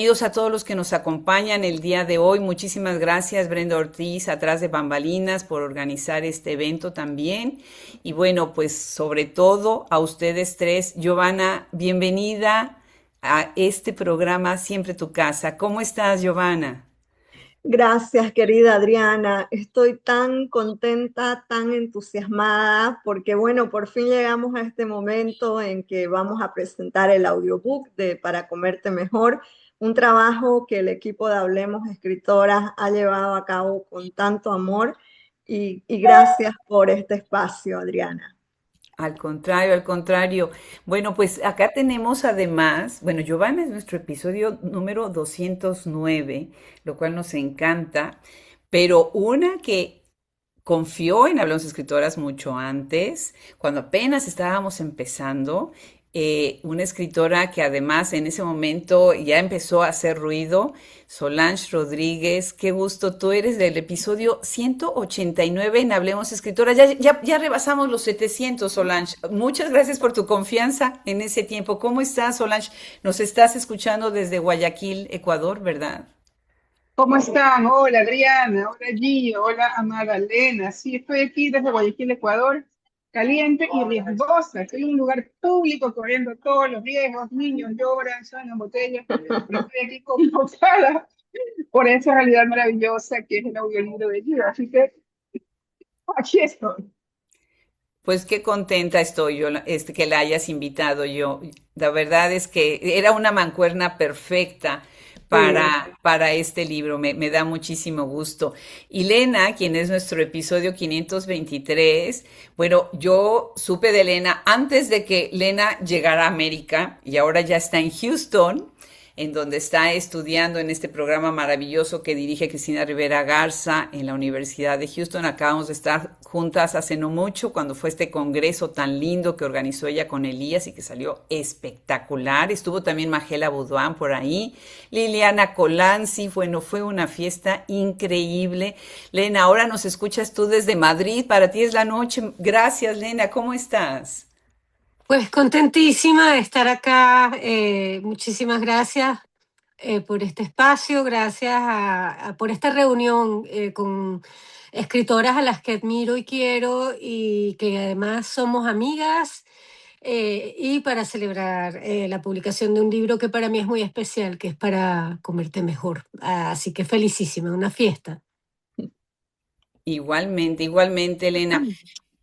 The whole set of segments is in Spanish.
Bienvenidos a todos los que nos acompañan el día de hoy. Muchísimas gracias, Brenda Ortiz, atrás de bambalinas, por organizar este evento también. Y bueno, pues sobre todo a ustedes tres. Giovanna, bienvenida a este programa Siempre tu casa. ¿Cómo estás, Giovanna? Gracias, querida Adriana. Estoy tan contenta, tan entusiasmada, porque bueno, por fin llegamos a este momento en que vamos a presentar el audiobook de Para Comerte Mejor, un trabajo que el equipo de Hablemos Escritoras ha llevado a cabo con tanto amor y gracias por este espacio, Adriana. Al contrario, al contrario. Bueno, pues acá tenemos además, bueno, Giovanna es nuestro episodio número 209, lo cual nos encanta, pero una que confió en Hablamos Escritoras mucho antes, cuando apenas estábamos empezando, una escritora que además en ese momento ya empezó a hacer ruido, Solange Rodríguez, qué gusto, tú eres del episodio 189 en Hablemos Escritoras, ya rebasamos los 700, Solange, muchas gracias por tu confianza en ese tiempo. ¿Cómo estás, Solange? Nos estás escuchando desde Guayaquil, Ecuador, ¿verdad? ¿Cómo están? Hola Adriana, hola Gio, hola Amada Elena. Sí, estoy aquí desde Guayaquil, Ecuador, caliente y riesgosa. Estoy en un lugar público corriendo todos los riesgos, niños lloran, suenan botellas, pero estoy aquí convocada por esa realidad maravillosa que es el audiolibro de Gio. Así que aquí estoy. Pues qué contenta estoy yo que la hayas invitado yo. La verdad es que era una mancuerna perfecta Sí. para este libro. Me da muchísimo gusto. Y Lena, quien es nuestro episodio 523, bueno, yo supe de Lena antes de que Lena llegara a América y ahora ya está en Houston, en donde está estudiando en este programa maravilloso que dirige Cristina Rivera Garza en la Universidad de Houston. Acabamos de estar juntas hace no mucho cuando fue este congreso tan lindo que organizó ella con Elías y que salió espectacular. Estuvo también Magela Boudouin por ahí, Liliana Colanzi. Bueno, fue una fiesta increíble. Lena, ahora nos escuchas tú desde Madrid, para ti es la noche. Gracias, Lena, ¿cómo estás? Pues contentísima de estar acá. Muchísimas gracias por este espacio, gracias por esta reunión con escritoras a las que admiro y quiero y que además somos amigas y para celebrar la publicación de un libro que para mí es muy especial, que es Para Comerte Mejor. Así que felicísima, una fiesta. Igualmente, igualmente, Elena.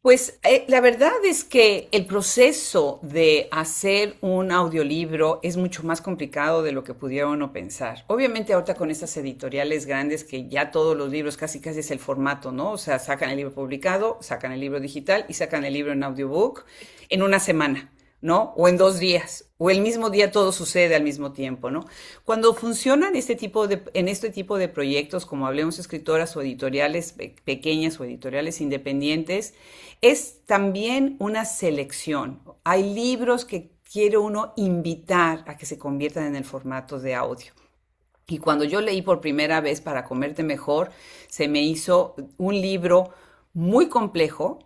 Pues la verdad es que el proceso de hacer un audiolibro es mucho más complicado de lo que pudiera uno pensar. Obviamente ahorita con estas editoriales grandes que ya todos los libros casi casi es el formato, ¿no? O sea, sacan el libro publicado, sacan el libro digital y sacan el libro en audiobook en una semana, ¿no? O en 2 días, o el mismo día todo sucede al mismo tiempo, ¿no? Cuando funcionan en este tipo de proyectos, como hablemos escritoras o editoriales pequeñas o editoriales independientes, es también una selección. Hay libros que quiere uno invitar a que se conviertan en el formato de audio. Y cuando yo leí por primera vez Para Comerte Mejor, se me hizo un libro muy complejo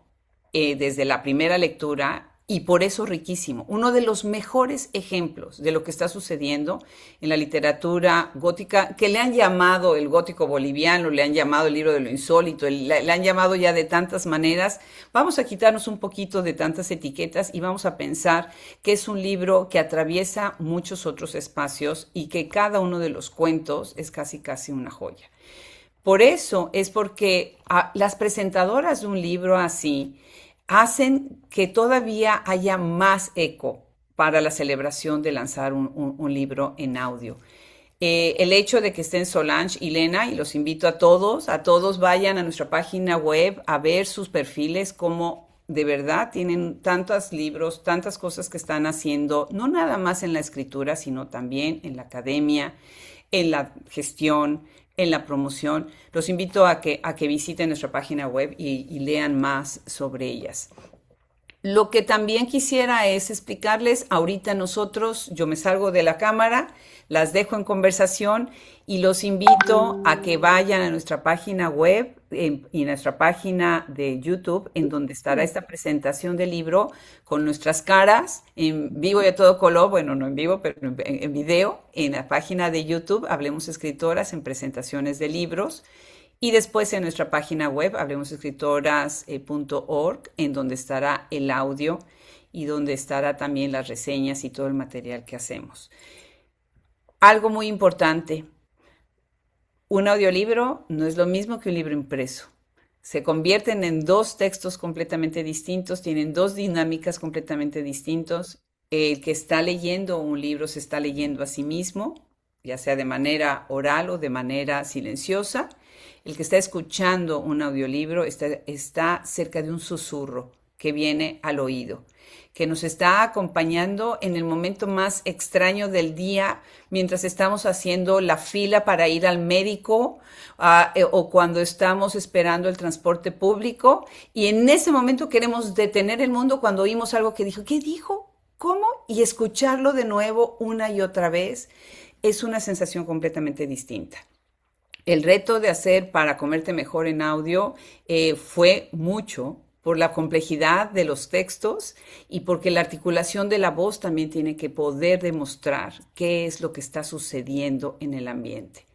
desde la primera lectura y por eso riquísimo. Uno de los mejores ejemplos de lo que está sucediendo en la literatura gótica, que le han llamado el gótico boliviano, le han llamado el libro de lo insólito, le han llamado ya de tantas maneras. Vamos a quitarnos un poquito de tantas etiquetas y vamos a pensar que es un libro que atraviesa muchos otros espacios y que cada uno de los cuentos es casi casi una joya. Por eso es porque las presentadoras de un libro así hacen que todavía haya más eco para la celebración de lanzar un libro en audio. El hecho de que estén Solange y Lena, y los invito a todos vayan a nuestra página web a ver sus perfiles, como de verdad tienen tantos libros, tantas cosas que están haciendo, no nada más en la escritura, sino también en la academia, en la gestión, en la promoción. Los invito a que visiten nuestra página web y lean más sobre ellas. Lo que también quisiera es explicarles, ahorita nosotros, yo me salgo de la cámara, las dejo en conversación y los invito a que vayan a nuestra página web y nuestra página de YouTube, en donde estará esta presentación del libro con nuestras caras en vivo y a todo color, bueno, no en vivo, pero en video, en la página de YouTube, Hablemos Escritoras, en presentaciones de libros. Y después en nuestra página web, hablemosescritoras.org, en donde estará el audio y donde estará también las reseñas y todo el material que hacemos. Algo muy importante, un audiolibro no es lo mismo que un libro impreso. Se convierten en dos textos completamente distintos, tienen dos dinámicas completamente distintas. El que está leyendo un libro se está leyendo a sí mismo, ya sea de manera oral o de manera silenciosa. El que está escuchando un audiolibro está cerca de un susurro que viene al oído, que nos está acompañando en el momento más extraño del día, mientras estamos haciendo la fila para ir al médico, o cuando estamos esperando el transporte público, y en ese momento queremos detener el mundo cuando oímos algo que dijo, ¿qué dijo? ¿Cómo? Y escucharlo de nuevo una y otra vez es una sensación completamente distinta. El reto de hacer Para Comerte Mejor en audio fue mucho por la complejidad de los textos y porque la articulación de la voz también tiene que poder demostrar qué es lo que está sucediendo en el ambiente.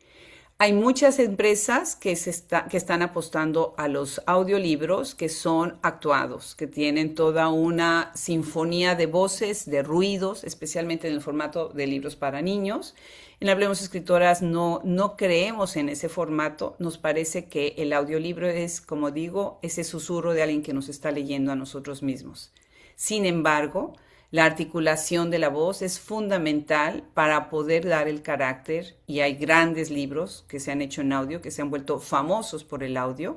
Hay muchas empresas que están apostando a los audiolibros que son actuados, que tienen toda una sinfonía de voces, de ruidos, especialmente en el formato de libros para niños. En Hablemos Escritoras no creemos en ese formato. Nos parece que el audiolibro es, como digo, ese susurro de alguien que nos está leyendo a nosotros mismos. Sin embargo, la articulación de la voz es fundamental para poder dar el carácter, y hay grandes libros que se han hecho en audio, que se han vuelto famosos por el audio,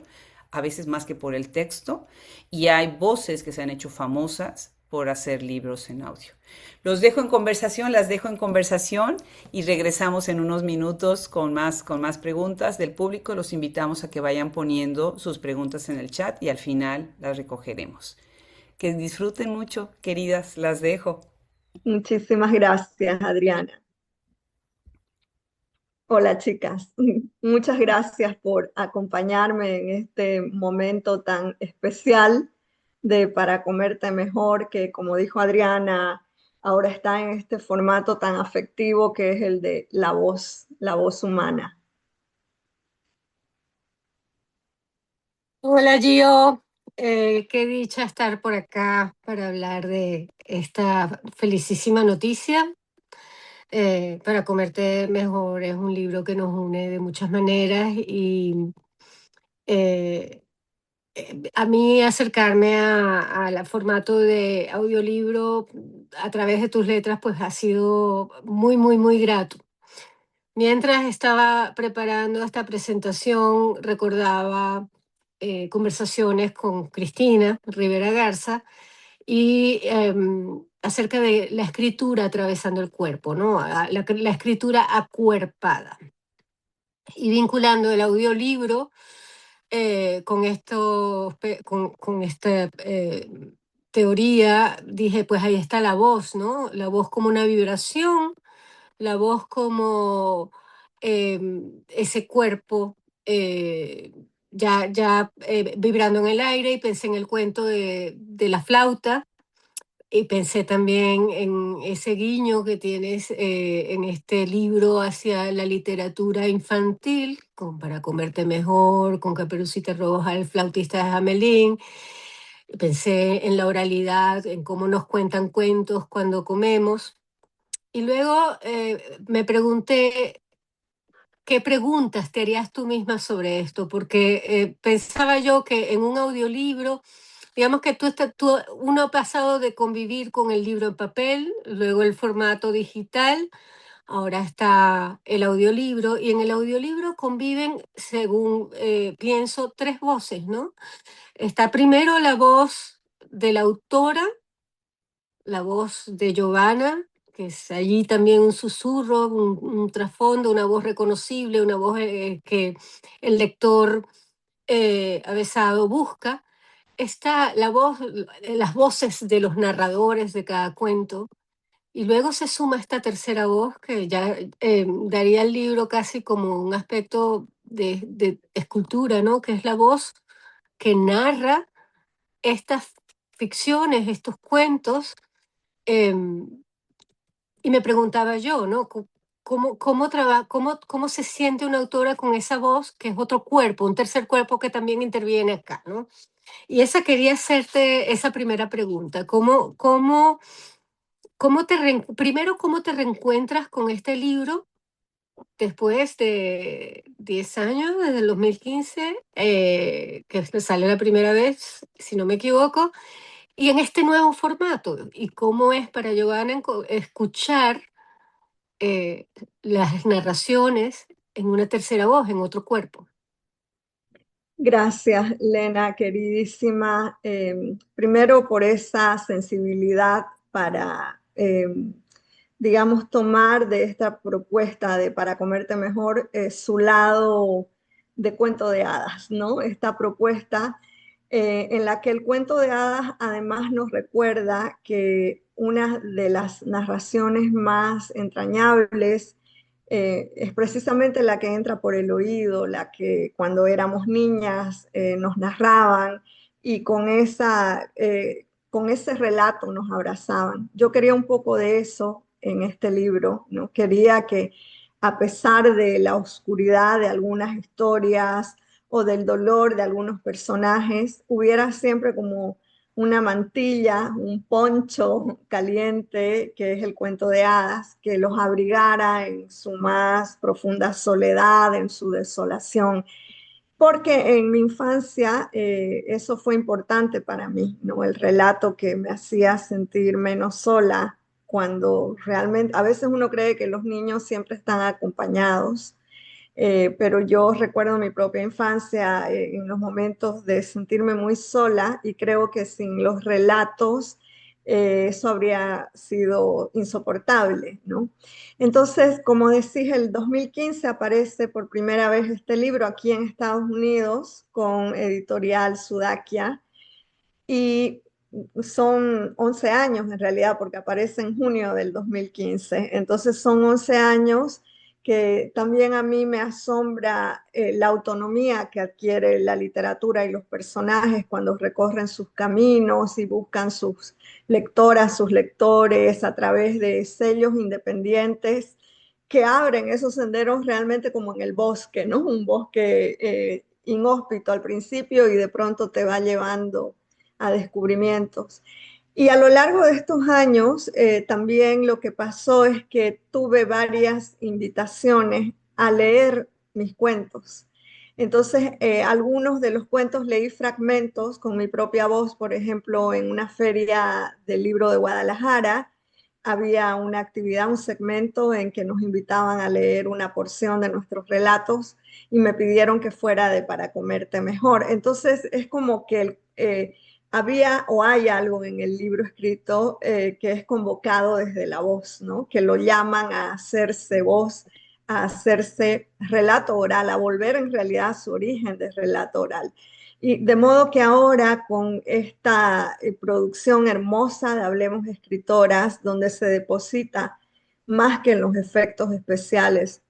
a veces más que por el texto, y hay voces que se han hecho famosas por hacer libros en audio. Los dejo en conversación, las dejo en conversación y regresamos en unos minutos con más preguntas del público. Los invitamos a que vayan poniendo sus preguntas en el chat y al final las recogeremos. Que disfruten mucho, queridas, las dejo. Muchísimas gracias, Adriana. Hola, chicas. Muchas gracias por acompañarme en este momento tan especial de Para Comerte Mejor, que como dijo Adriana, ahora está en este formato tan afectivo que es el de la voz humana. Hola Gio, qué dicha estar por acá para hablar de esta felicísima noticia. Para Comerte Mejor es un libro que nos une de muchas maneras y eh, a mí acercarme al formato de audiolibro a través de tus letras pues ha sido muy, muy, muy grato. Mientras estaba preparando esta presentación, recordaba conversaciones con Cristina Rivera Garza y acerca de la escritura atravesando el cuerpo, ¿no? La escritura acuerpada. Y vinculando el audiolibro con esta teoría, dije, pues ahí está la voz, ¿no? La voz como una vibración, la voz como ese cuerpo ya vibrando en el aire, y pensé en el cuento de la flauta, y pensé también en ese guiño que tienes en este libro hacia la literatura infantil, con Para Comerte Mejor, con Caperucita Roja, El Flautista de Hamelín. Pensé en la oralidad, en cómo nos cuentan cuentos cuando comemos. Y luego me pregunté, ¿qué preguntas te harías tú misma sobre esto? Porque pensaba yo que en un audiolibro, digamos que uno ha pasado de convivir con el libro en papel, luego el formato digital, ahora está el audiolibro, y en el audiolibro conviven, según pienso, tres voces, ¿no? Está primero la voz de la autora, la voz de Giovanna, que es allí también un susurro, un trasfondo, una voz reconocible, una voz que el lector avesado busca. está las voces de los narradores de cada cuento, y luego se suma esta tercera voz que ya daría al libro casi como un aspecto de escultura, ¿no? Que es la voz que narra estas ficciones, estos cuentos. Y me preguntaba yo, ¿no? ¿Cómo se siente una autora con esa voz, que es otro cuerpo, un tercer cuerpo que también interviene acá, ¿no? Y esa quería hacerte esa primera pregunta. Primero, ¿cómo te reencuentras con este libro después de 10 años, desde el 2015, que sale la primera vez, si no me equivoco, y en este nuevo formato? ¿Y cómo es para Giovanna escuchar eh, las narraciones en una tercera voz, en otro cuerpo? Gracias, Lena, queridísima. Primero por esa sensibilidad para, digamos, tomar de esta propuesta de Para Comerte Mejor su lado de cuento de hadas, ¿no? Esta propuesta en la que el cuento de hadas además nos recuerda que una de las narraciones más entrañables es precisamente la que entra por el oído, la que cuando éramos niñas nos narraban y con ese relato nos abrazaban. Yo quería un poco de eso en este libro, ¿no? Quería que a pesar de la oscuridad de algunas historias o del dolor de algunos personajes, hubiera siempre como una mantilla, un poncho caliente, que es el cuento de hadas, que los abrigara en su más profunda soledad, en su desolación, porque en mi infancia eso fue importante para mí, ¿no? El relato que me hacía sentir menos sola, cuando realmente, a veces uno cree que los niños siempre están acompañados, pero yo recuerdo mi propia infancia en los momentos de sentirme muy sola y creo que sin los relatos eso habría sido insoportable, ¿no? Entonces, como decís, el 2015 aparece por primera vez este libro aquí en Estados Unidos con Editorial Sudakia y son 11 años en realidad, porque aparece en junio del 2015. Entonces son 11 años que también a mí me asombra la autonomía que adquiere la literatura y los personajes cuando recorren sus caminos y buscan sus lectoras, sus lectores a través de sellos independientes que abren esos senderos realmente como en el bosque, ¿no? Un bosque inhóspito al principio y de pronto te va llevando a descubrimientos. Y a lo largo de estos años, también lo que pasó es que tuve varias invitaciones a leer mis cuentos. Entonces, algunos de los cuentos leí fragmentos con mi propia voz, por ejemplo, en una feria del libro de Guadalajara, había una actividad, un segmento en que nos invitaban a leer una porción de nuestros relatos y me pidieron que fuera de Para Comerte Mejor. Entonces, es como que había o hay algo en el libro escrito que es convocado desde la voz, ¿no? Que lo llaman a hacerse voz, a hacerse relato oral, a volver en realidad a su origen de relato oral. Y de modo que ahora con esta producción hermosa de Hablemos Escritoras, donde se deposita más que en los efectos especiales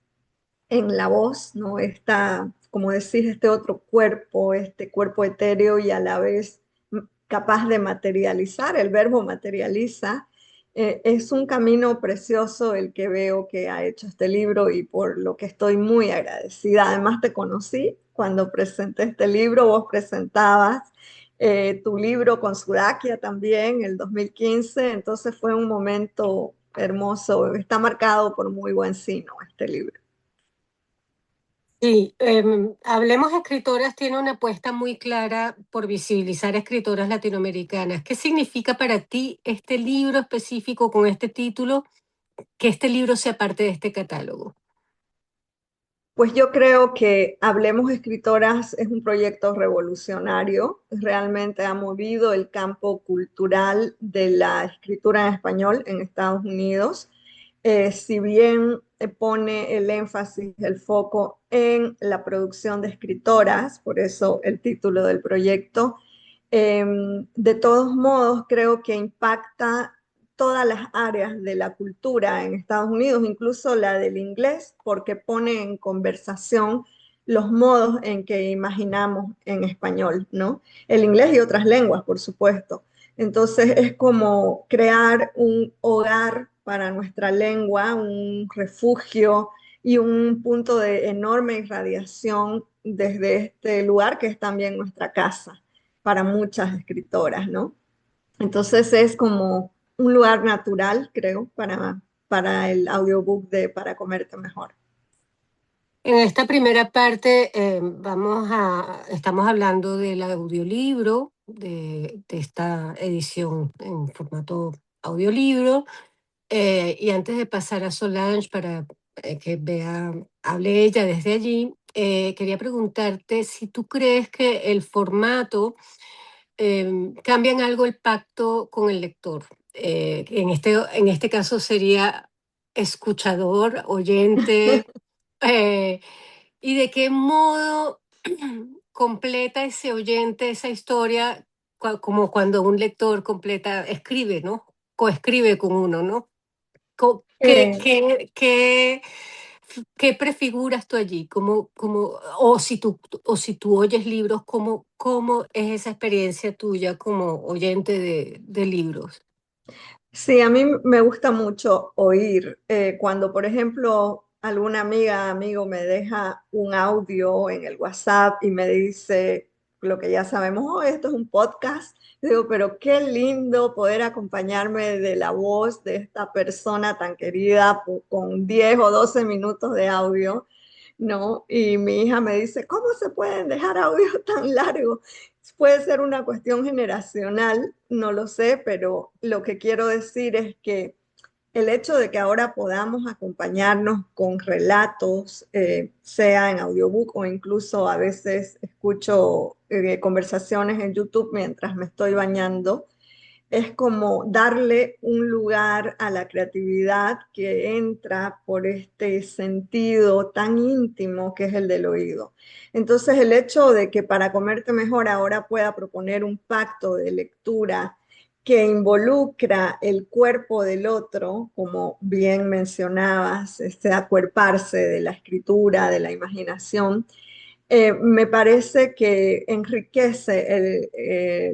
en la voz, ¿no? Está, como decís, este cuerpo etéreo y a la vez capaz de materializar, el verbo materializa. Es un camino precioso el que veo que ha hecho este libro y por lo que estoy muy agradecida. Además te conocí cuando presenté este libro, vos presentabas tu libro con Sudakia también, el 2015, entonces fue un momento hermoso, está marcado por muy buen sino este libro. Sí, Hablemos Escritoras tiene una apuesta muy clara por visibilizar escritoras latinoamericanas. ¿Qué significa para ti este libro específico con este título, que este libro sea parte de este catálogo? Pues yo creo que Hablemos Escritoras es un proyecto revolucionario, realmente ha movido el campo cultural de la escritura en español en Estados Unidos. Si bien pone el énfasis, el foco en la producción de escritoras, por eso el título del proyecto, De todos modos, creo que impacta todas las áreas de la cultura en Estados Unidos, incluso la del inglés, porque pone en conversación los modos en que imaginamos en español, ¿no? El inglés y otras lenguas, por supuesto. Entonces es como crear un hogar para nuestra lengua, un refugio y un punto de enorme irradiación desde este lugar que es también nuestra casa para muchas escritoras, ¿no? Entonces es como un lugar natural, creo, para el audiobook de Para Comerte Mejor. En esta primera parte estamos hablando del audiolibro, de esta edición en formato audiolibro. Y antes de pasar a Solange para que hable ella desde allí, quería preguntarte si tú crees que el formato cambia en algo el pacto con el lector. En este caso sería escuchador, oyente, eh, y de qué modo completa ese oyente esa historia, como cuando un lector escribe, ¿no? Coescribe con uno, ¿no? Co- ¿Qué, Eh, qué, qué, qué prefiguras tú allí? O si tú oyes libros, ¿cómo es esa experiencia tuya como oyente de libros? Sí, a mí me gusta mucho oír. Cuando, por ejemplo, alguna amiga, amigo me deja un audio en el WhatsApp y me dice lo que ya sabemos, oh, esto es un podcast. Digo, pero qué lindo poder acompañarme de la voz de esta persona tan querida con 10 o 12 minutos de audio, ¿no? Y mi hija me dice, ¿cómo se pueden dejar audios tan largos? Puede ser una cuestión generacional, no lo sé, pero lo que quiero decir es que el hecho de que ahora podamos acompañarnos con relatos, sea en audiobook o incluso a veces escucho conversaciones en YouTube mientras me estoy bañando, es como darle un lugar a la creatividad que entra por este sentido tan íntimo que es el del oído. Entonces, el hecho de que Para Comerte Mejor ahora pueda proponer un pacto de lectura que involucra el cuerpo del otro, como bien mencionabas, este acuerparse de la escritura, de la imaginación, me parece que enriquece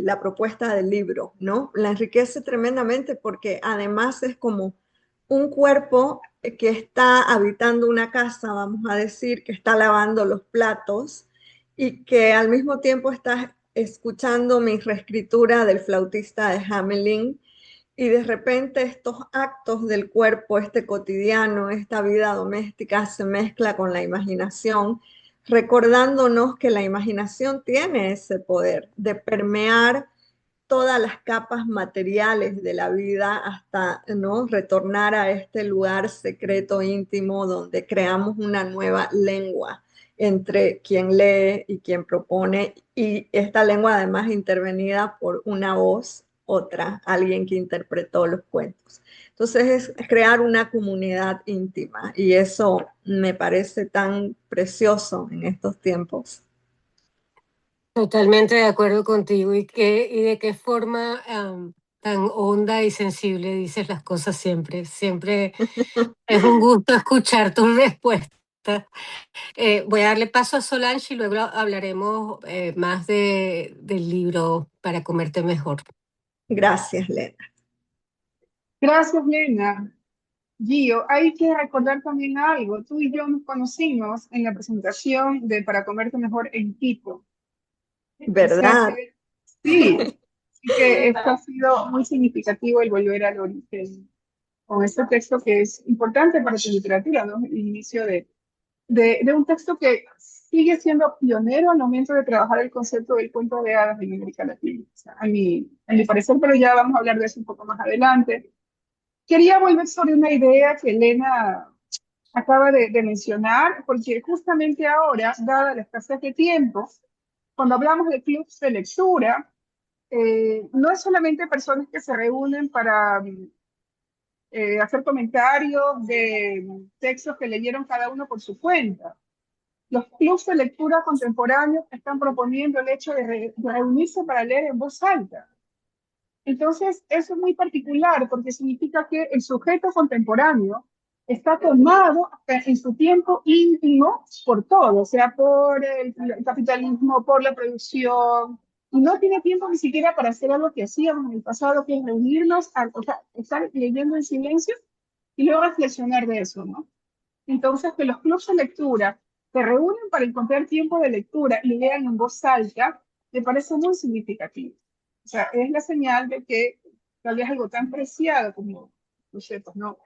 la propuesta del libro, ¿no? La enriquece tremendamente porque además es como un cuerpo que está habitando una casa, vamos a decir, que está lavando los platos y que al mismo tiempo está escuchando mi reescritura del flautista de Hamelin y de repente estos actos del cuerpo, este cotidiano, esta vida doméstica se mezcla con la imaginación, recordándonos que la imaginación tiene ese poder de permear todas las capas materiales de la vida hasta, ¿no?, retornar a este lugar secreto, íntimo, donde creamos una nueva lengua entre quien lee y quien propone, y esta lengua además intervenida por una voz, otra, alguien que interpretó los cuentos. Entonces es crear una comunidad íntima y eso me parece tan precioso en estos tiempos. Totalmente de acuerdo contigo. Y de qué forma tan honda y sensible dices las cosas siempre. Siempre es un gusto escuchar tus respuestas. Voy a darle paso a Solange y luego hablaremos más del libro Para Comerte Mejor. Gracias, Lena. Gracias, Lena. Gio, hay que recordar también algo. Tú y yo nos conocimos en la presentación de Para Comerte Mejor en Quito. O sea ¿Verdad? que sí, sí que esto ha sido muy significativo el volver al origen con este texto que es importante para tu literatura, ¿no? El inicio de un texto que sigue siendo pionero al momento de trabajar el concepto del cuento de hadas en América Latina. O sea, a mi parecer, pero ya vamos a hablar de eso un poco más adelante. Quería volver sobre una idea que Elena acaba de mencionar, porque justamente ahora, dada la escasez de tiempo, cuando hablamos de clubs de lectura, no es solamente personas que se reúnen para hacer comentarios de textos que leyeron cada uno por su cuenta. los clubes de lectura contemporáneos están proponiendo el hecho de reunirse para leer en voz alta. Entonces, eso es muy particular porque significa que el sujeto contemporáneo está tomado en su tiempo íntimo por todo, o sea, por el capitalismo, por la producción, y no tiene tiempo ni siquiera para hacer algo que hacíamos en el pasado, que es reunirnos, o sea, estar leyendo en silencio y luego reflexionar de eso, ¿no? Entonces, que los clubes de lectura se reúnen para encontrar tiempo de lectura y lean en voz alta, me parece muy significativo. O sea, es la señal de que tal vez algo tan preciado como, no sé, pues no,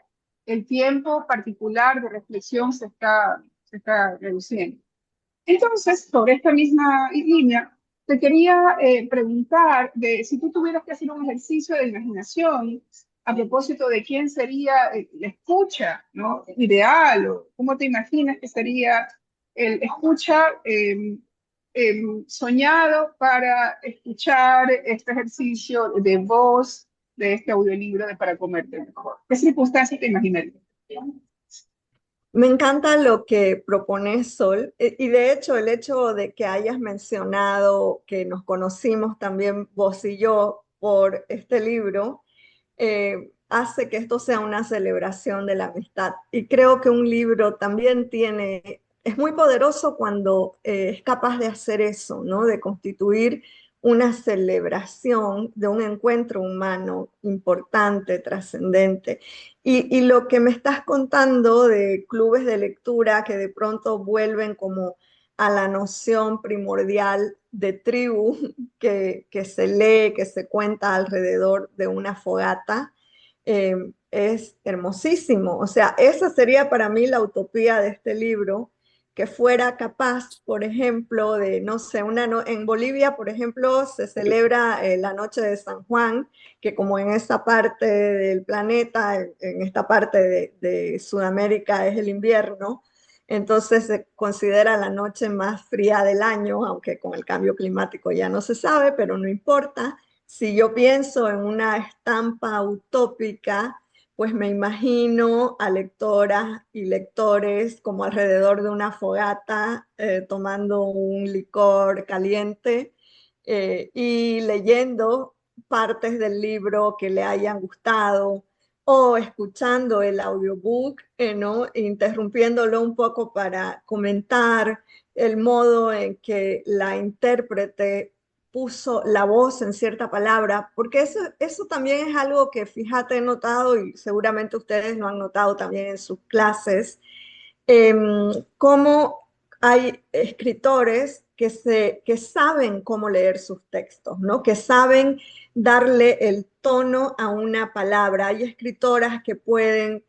el tiempo particular de reflexión se está reduciendo. Entonces, sobre esta misma línea, te quería preguntar de si tú tuvieras que hacer un ejercicio de imaginación a propósito de quién sería la escucha, ¿no? Ideal, o cómo te imaginas que sería el escucha soñado para escuchar este ejercicio de voz de este audiolibro de Para Comerte Mejor. ¿Qué circunstancias te imaginarías? Me encanta lo que propones, Sol, y de hecho el hecho de que hayas mencionado que nos conocimos también vos y yo por este libro, hace que esto sea una celebración de la amistad. Y creo que un libro también es muy poderoso cuando es capaz de hacer eso, ¿no? De constituir una celebración de un encuentro humano importante, trascendente. Y lo que me estás contando de clubes de lectura que de pronto vuelven como a la noción primordial de tribu que se lee, que se cuenta alrededor de una fogata, es hermosísimo. O sea, esa sería para mí la utopía de este libro, que fuera capaz, por ejemplo, de, no sé, en Bolivia, por ejemplo, se celebra la noche de San Juan, que como en esta parte del planeta, en esta parte de Sudamérica es el invierno, entonces se considera la noche más fría del año, aunque con el cambio climático ya no se sabe, pero no importa. Si yo pienso en una estampa utópica, pues me imagino a lectoras y lectores como alrededor de una fogata, tomando un licor caliente y leyendo partes del libro que le hayan gustado o escuchando el audiobook, ¿no? Interrumpiéndolo un poco para comentar el modo en que la intérprete puso la voz en cierta palabra, porque eso también es algo que, fíjate, he notado y seguramente ustedes lo han notado también en sus clases, cómo hay escritores que saben cómo leer sus textos, ¿no? Que saben darle el tono a una palabra. Hay escritoras que pueden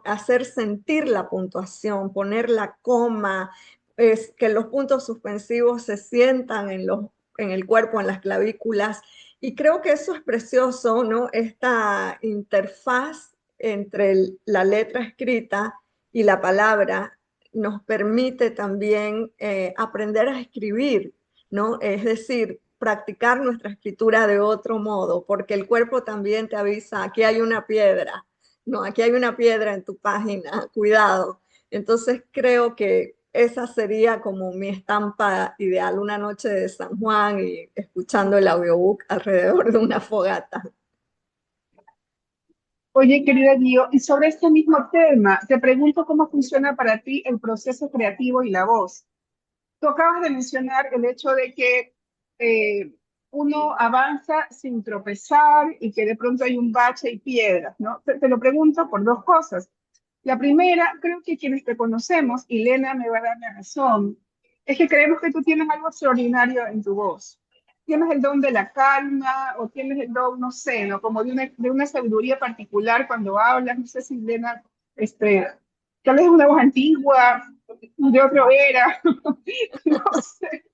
hacer sentir la puntuación, poner la coma, que los puntos suspensivos se sientan en el cuerpo, en las clavículas. Y creo que eso es precioso, ¿no? Esta interfaz entre la letra escrita y la palabra nos permite también aprender a escribir, ¿no? Es decir, practicar nuestra escritura de otro modo, porque el cuerpo también te avisa, aquí hay una piedra, no, aquí hay una piedra en tu página, cuidado. Entonces creo que esa sería como mi estampa ideal, una noche de San Juan y escuchando el audiobook alrededor de una fogata. Oye, querida Gio, y sobre este mismo tema, te pregunto cómo funciona para ti el proceso creativo y la voz. Tú acabas de mencionar el hecho de que uno avanza sin tropezar y que de pronto hay un bache y piedras, ¿no? Te lo pregunto por dos cosas. La primera, creo que quienes te conocemos, y Lena me va a dar la razón, es que creemos que tú tienes algo extraordinario en tu voz. Tienes el don de la calma o tienes el don, no sé, ¿no? Como de una sabiduría particular cuando hablas. No sé si Lena, tal vez una voz antigua, de otra era, no sé,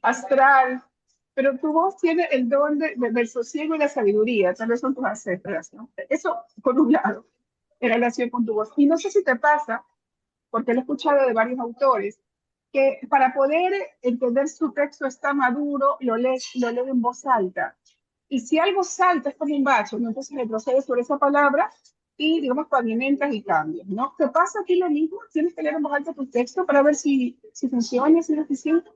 astral. Pero tu voz tiene el don del sosiego y la sabiduría, tal vez son tus ancestras, ¿no? Eso por un lado, en relación con tu voz. Y no sé si te pasa, porque lo he escuchado de varios autores, que para poder entender su texto está maduro, lo lee en voz alta. Y si algo salta, es como un bacho, ¿no? Entonces retrocede sobre esa palabra y, digamos, pavimentas y cambios, ¿no? ¿Te pasa a ti lo mismo? ¿Tienes que leer en voz alta tu texto para ver si funciona, si es eficiente?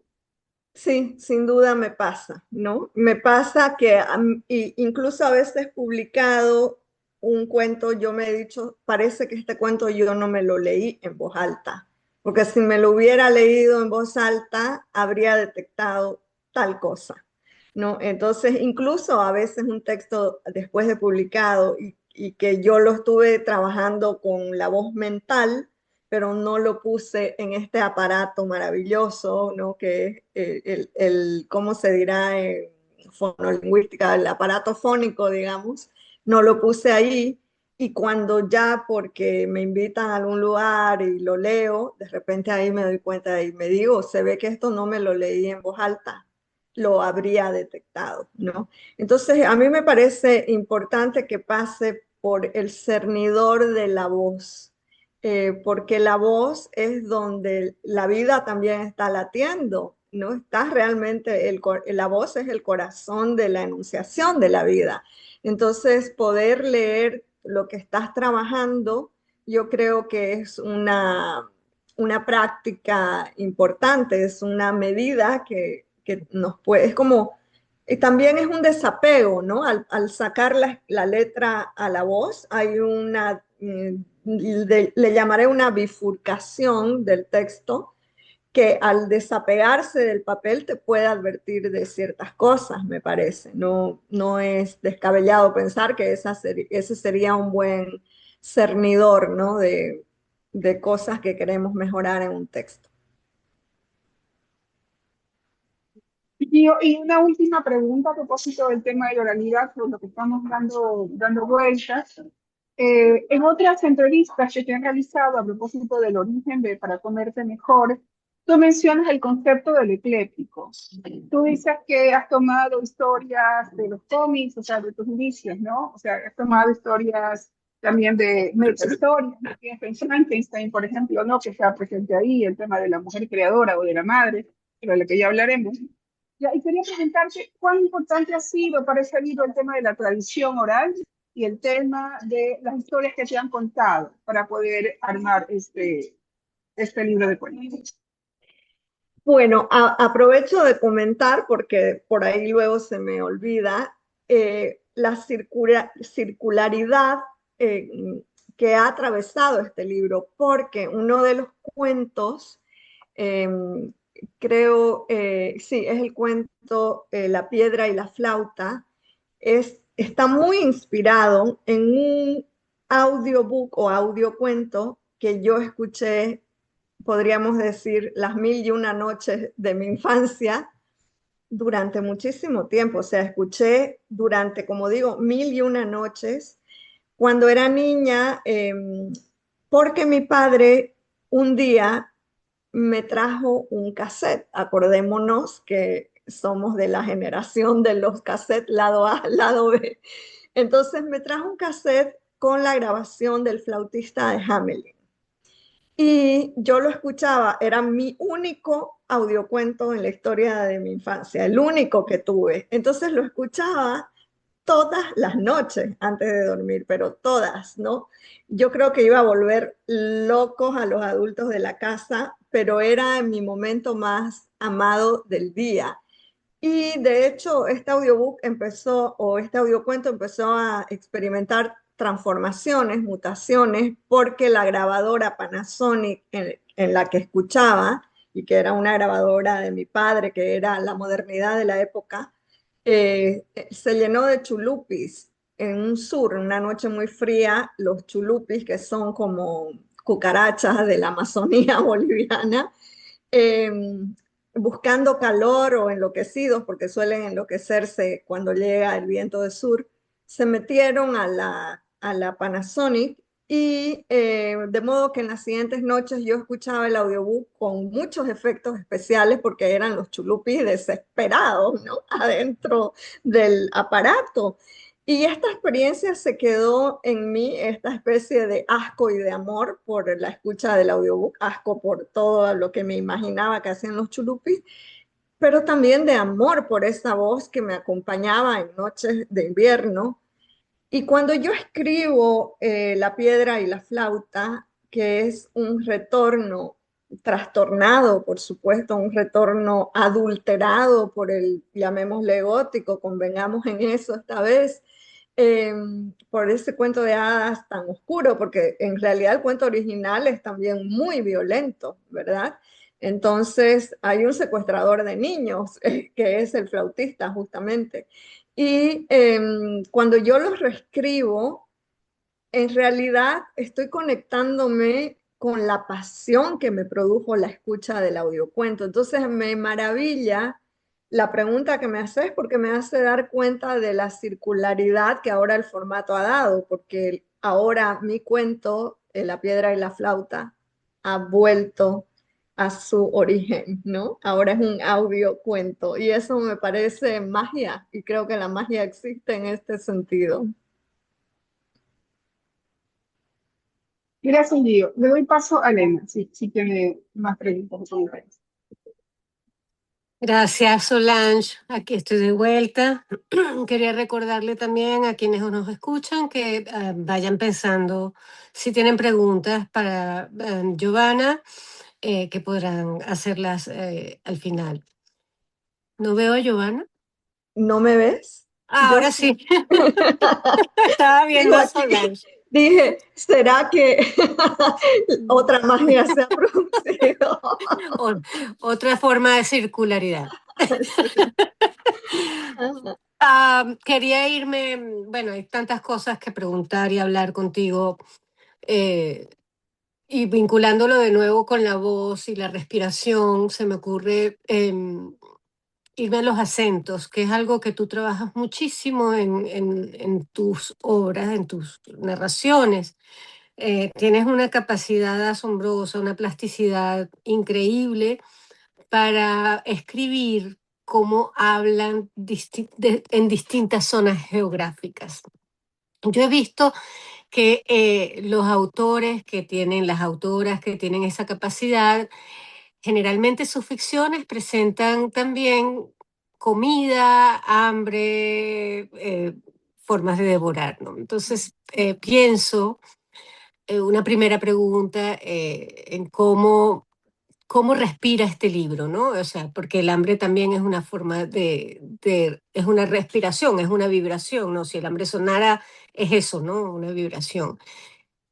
Sí, sin duda me pasa, ¿no? Me pasa que incluso a veces publicado un cuento, yo me he dicho, parece que este cuento yo no me lo leí en voz alta, porque si me lo hubiera leído en voz alta, habría detectado tal cosa, ¿no? Entonces, incluso a veces un texto después de publicado y que yo lo estuve trabajando con la voz mental, pero no lo puse en este aparato maravilloso, ¿no? Que es ¿cómo se dirá? Fonolingüística, el aparato fónico, digamos, no lo puse ahí. Y cuando ya, porque me invitan a algún lugar y lo leo, de repente ahí me doy cuenta y me digo, se ve que esto no me lo leí en voz alta, lo habría detectado, ¿no? Entonces, a mí me parece importante que pase por el cernidor de la voz, porque la voz es donde la vida también está latiendo, ¿no? Está realmente, la voz es el corazón de la enunciación de la vida. Entonces, poder leer lo que estás trabajando, yo creo que es una práctica importante, es una medida que nos puede, es como, también es un desapego, ¿no? Al sacar la letra a la voz, hay una, le llamaré una bifurcación del texto que al desapegarse del papel te puede advertir de ciertas cosas, me parece. No, no es descabellado pensar que ese sería un buen cernidor, ¿no? De cosas que queremos mejorar en un texto. Y una última pregunta a propósito del tema de la oralidad, por lo que estamos dando vueltas. En otras entrevistas que te han realizado a propósito del origen de Para Comerte Mejor, tú mencionas el concepto del ecléptico. Tú dices que has tomado historias de los cómics, o sea, de tus inicios, ¿no? O sea, has tomado historias también de metahistorias, ¿no? Piensa en Frankenstein, por ejemplo, ¿no? Que está presente ahí, el tema de la mujer creadora o de la madre, pero de la que ya hablaremos. Ya, y quería preguntarte cuán importante ha sido para ese libro el tema de la tradición oral y el tema de las historias que se han contado para poder armar este libro de cuentos. Bueno, aprovecho de comentar, porque por ahí luego se me olvida, la circularidad eh, que ha atravesado este libro, porque uno de los cuentos, eh, creo, sí, es el cuento La piedra y la flauta, está muy inspirado en un audiobook o audiocuento que yo escuché, podríamos decir, las mil y una noches de mi infancia durante muchísimo tiempo. O sea, escuché durante, como digo, mil y una noches cuando era niña, porque mi padre un día me trajo un cassette. Acordémonos que somos de la generación de los cassettes lado A, lado B. Entonces me trajo un cassette con la grabación del flautista de Hamelin. Y yo lo escuchaba, era mi único audiocuento en la historia de mi infancia, el único que tuve. Entonces lo escuchaba todas las noches antes de dormir, pero todas, ¿no? Yo creo que iba a volver locos a los adultos de la casa, pero era mi momento más amado del día. Y de hecho, este audiobook empezó, o este audiocuento empezó a experimentar transformaciones, mutaciones, porque la grabadora Panasonic en la que escuchaba, y que era una grabadora de mi padre, que era la modernidad de la época, se llenó de chulupis en un sur, una noche muy fría, los chulupis, que son como cucarachas de la Amazonía boliviana, eh, buscando calor o enloquecidos, porque suelen enloquecerse cuando llega el viento del sur, se metieron a la Panasonic y de modo que en las siguientes noches yo escuchaba el audiobook con muchos efectos especiales porque eran los chulupis desesperados, ¿no? Adentro del aparato. Y esta experiencia se quedó en mí, esta especie de asco y de amor por la escucha del audiobook, asco por todo lo que me imaginaba que hacían los chulupis, pero también de amor por esa voz que me acompañaba en noches de invierno. Y cuando yo escribo La piedra y la flauta, que es un retorno trastornado, por supuesto, un retorno adulterado por el, llamémosle gótico, convengamos en eso esta vez, eh, por ese cuento de hadas tan oscuro, porque en realidad el cuento original es también muy violento, ¿verdad? Entonces hay un secuestrador de niños, que es el flautista justamente. Y cuando yo los reescribo, en realidad estoy conectándome con la pasión que me produjo la escucha del audiocuento. Entonces me maravilla la pregunta que me haces porque me hace dar cuenta de la circularidad que ahora el formato ha dado, porque ahora mi cuento, La piedra y la flauta, ha vuelto a su origen, ¿no? Ahora es un audiocuento y eso me parece magia y creo que la magia existe en este sentido. Gracias, Gio. Le doy paso a Elena, si tiene más preguntas o comentarios. Gracias, Solange. Aquí estoy de vuelta. Quería recordarle también a quienes nos escuchan que vayan pensando si tienen preguntas para Giovanna, que podrán hacerlas al final. ¿No veo a Giovanna? ¿No me ves? Ah, Yo ahora sí. sí. Estaba Digo viendo a aquí, Solange. dije, ¿será que otra magia se ha producido? O- Otra forma de circularidad. Sí. Ajá. Quería irme, bueno, hay tantas cosas que preguntar y hablar contigo, eh, y vinculándolo de nuevo con la voz y la respiración, se me ocurre irme a los acentos, que es algo que tú trabajas muchísimo en tus obras, en tus narraciones. Tienes una capacidad asombrosa, una plasticidad increíble para escribir cómo hablan en distintas zonas geográficas. Yo he visto que los autores que tienen, las autoras que tienen esa capacidad, generalmente sus ficciones presentan también comida, hambre, formas de devorar, ¿no? Entonces, pienso, una primera pregunta, en cómo respira este libro, ¿no? O sea, porque el hambre también es una forma es una respiración, es una vibración, ¿no? Si el hambre sonara, es eso, ¿no? Una vibración.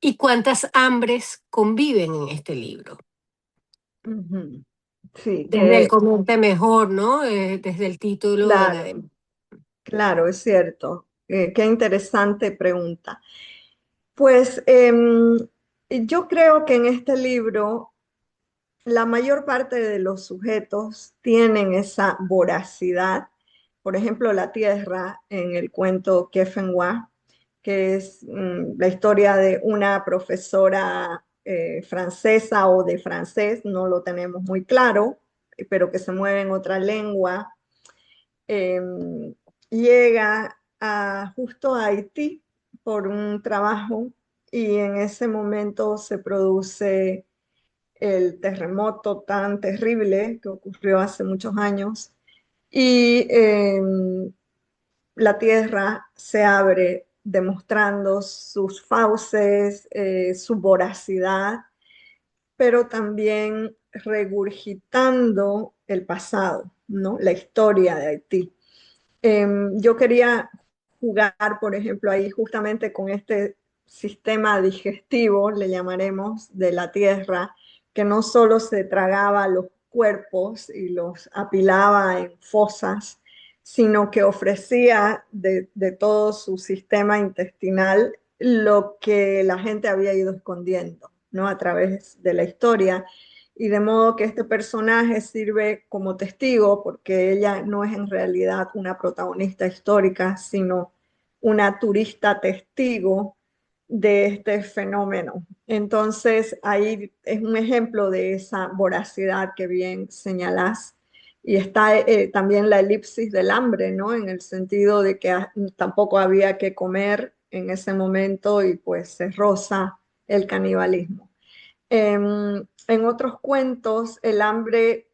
¿Y cuántas hambres conviven en este libro? Ujú. Sí, Desde el que comerte mejor, ¿no? Desde el título en claro, adelante. claro, es cierto. Qué interesante pregunta. Pues yo creo que en este libro la mayor parte de los sujetos tienen esa voracidad. Por ejemplo, la tierra en el cuento Kefenwa, que es la historia de una profesora francesa o de francés, no lo tenemos muy claro, pero que se mueve en otra lengua, eh, llega justo a Haití por un trabajo y en ese momento se produce el terremoto tan terrible que ocurrió hace muchos años y la tierra se abre demostrando sus fauces, su voracidad, pero también regurgitando el pasado, ¿no? La historia de Haití. Yo quería jugar, por ejemplo, ahí justamente con este sistema digestivo, le llamaremos, de la tierra, que no solo se tragaba los cuerpos y los apilaba en fosas, sino que ofrecía de todo su sistema intestinal lo que la gente había ido escondiendo, ¿no? A través de la historia y de modo que este personaje sirve como testigo porque ella no es en realidad una protagonista histórica, sino una turista testigo de este fenómeno. Entonces, ahí es un ejemplo de esa voracidad que bien señalás. Y está también la elipsis del hambre, ¿no? En el sentido de que tampoco había que comer en ese momento y pues se roza el canibalismo. En otros cuentos, el hambre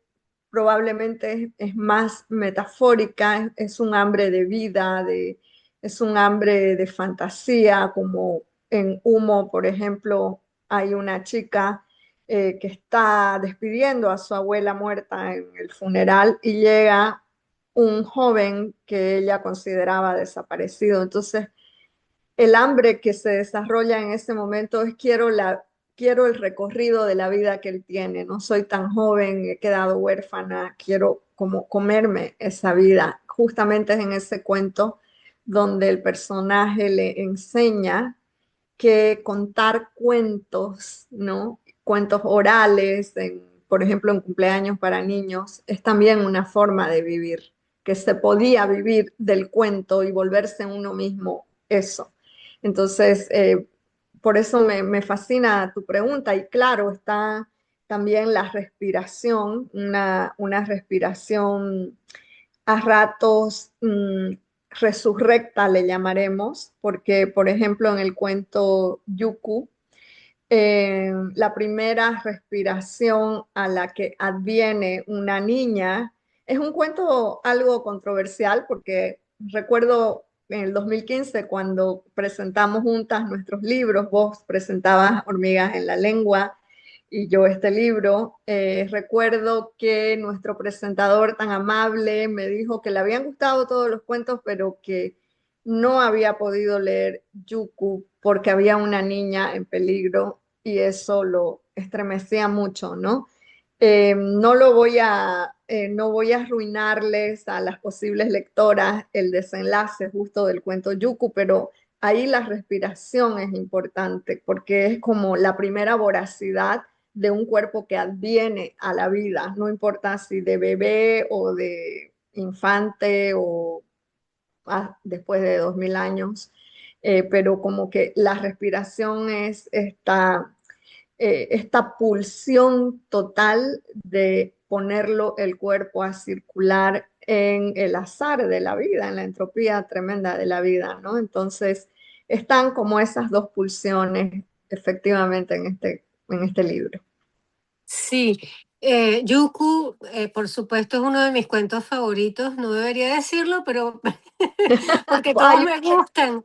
probablemente es más metafórica, es un hambre de vida, es un hambre de fantasía, como en Humo, por ejemplo, hay una chica que está despidiendo a su abuela muerta en el funeral y llega un joven que ella consideraba desaparecido. Entonces, el hambre que se desarrolla en ese momento es quiero el recorrido de la vida que él tiene. No soy tan joven, he quedado huérfana, quiero como comerme esa vida. Justamente es en ese cuento donde el personaje le enseña que contar cuentos, ¿no? Cuentos orales, por ejemplo, en cumpleaños para niños, es también una forma de vivir, que se podía vivir del cuento y volverse uno mismo eso. Entonces, por eso me fascina tu pregunta y claro, está también la respiración, una respiración a ratos resurrecta le llamaremos, porque por ejemplo en el cuento Yuku, la primera respiración a la que adviene una niña es un cuento algo controversial porque recuerdo en el 2015 cuando presentamos juntas nuestros libros, vos presentabas Hormigas en la Lengua y yo este libro. Recuerdo que nuestro presentador tan amable me dijo que le habían gustado todos los cuentos, pero que no había podido leer Yuku porque había una niña en peligro y eso lo estremecía mucho, ¿no? No voy a arruinarles a las posibles lectoras el desenlace justo del cuento Yuku, pero ahí la respiración es importante porque es como la primera voracidad de un cuerpo que adviene a la vida, no importa si de bebé o de infante o después de 2000 años, pero como que la respiración es esta pulsión total de ponerlo el cuerpo a circular en el azar de la vida, en la entropía tremenda de la vida, ¿no? Entonces, están como esas dos pulsiones efectivamente en este libro. Sí, Yuku, por supuesto, es uno de mis cuentos favoritos. No debería decirlo, pero porque todos Ay, me gustan.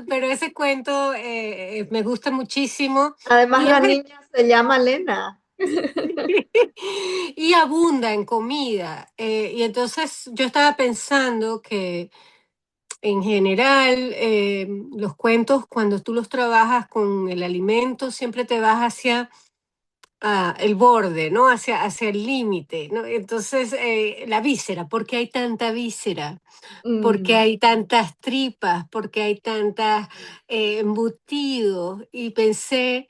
Pero ese cuento me gusta muchísimo además, y, la niña se llama Lena. y abunda en comida. Y entonces yo estaba pensando que en general los cuentos, cuando tú los trabajas con el alimento, siempre te vas hacia el borde, ¿no? Hacia el límite, ¿no? Entonces, la víscera, ¿por qué hay tanta víscera? ¿Por qué Mm, hay tantas tripas? ¿Por qué hay tantas embutidos? Y pensé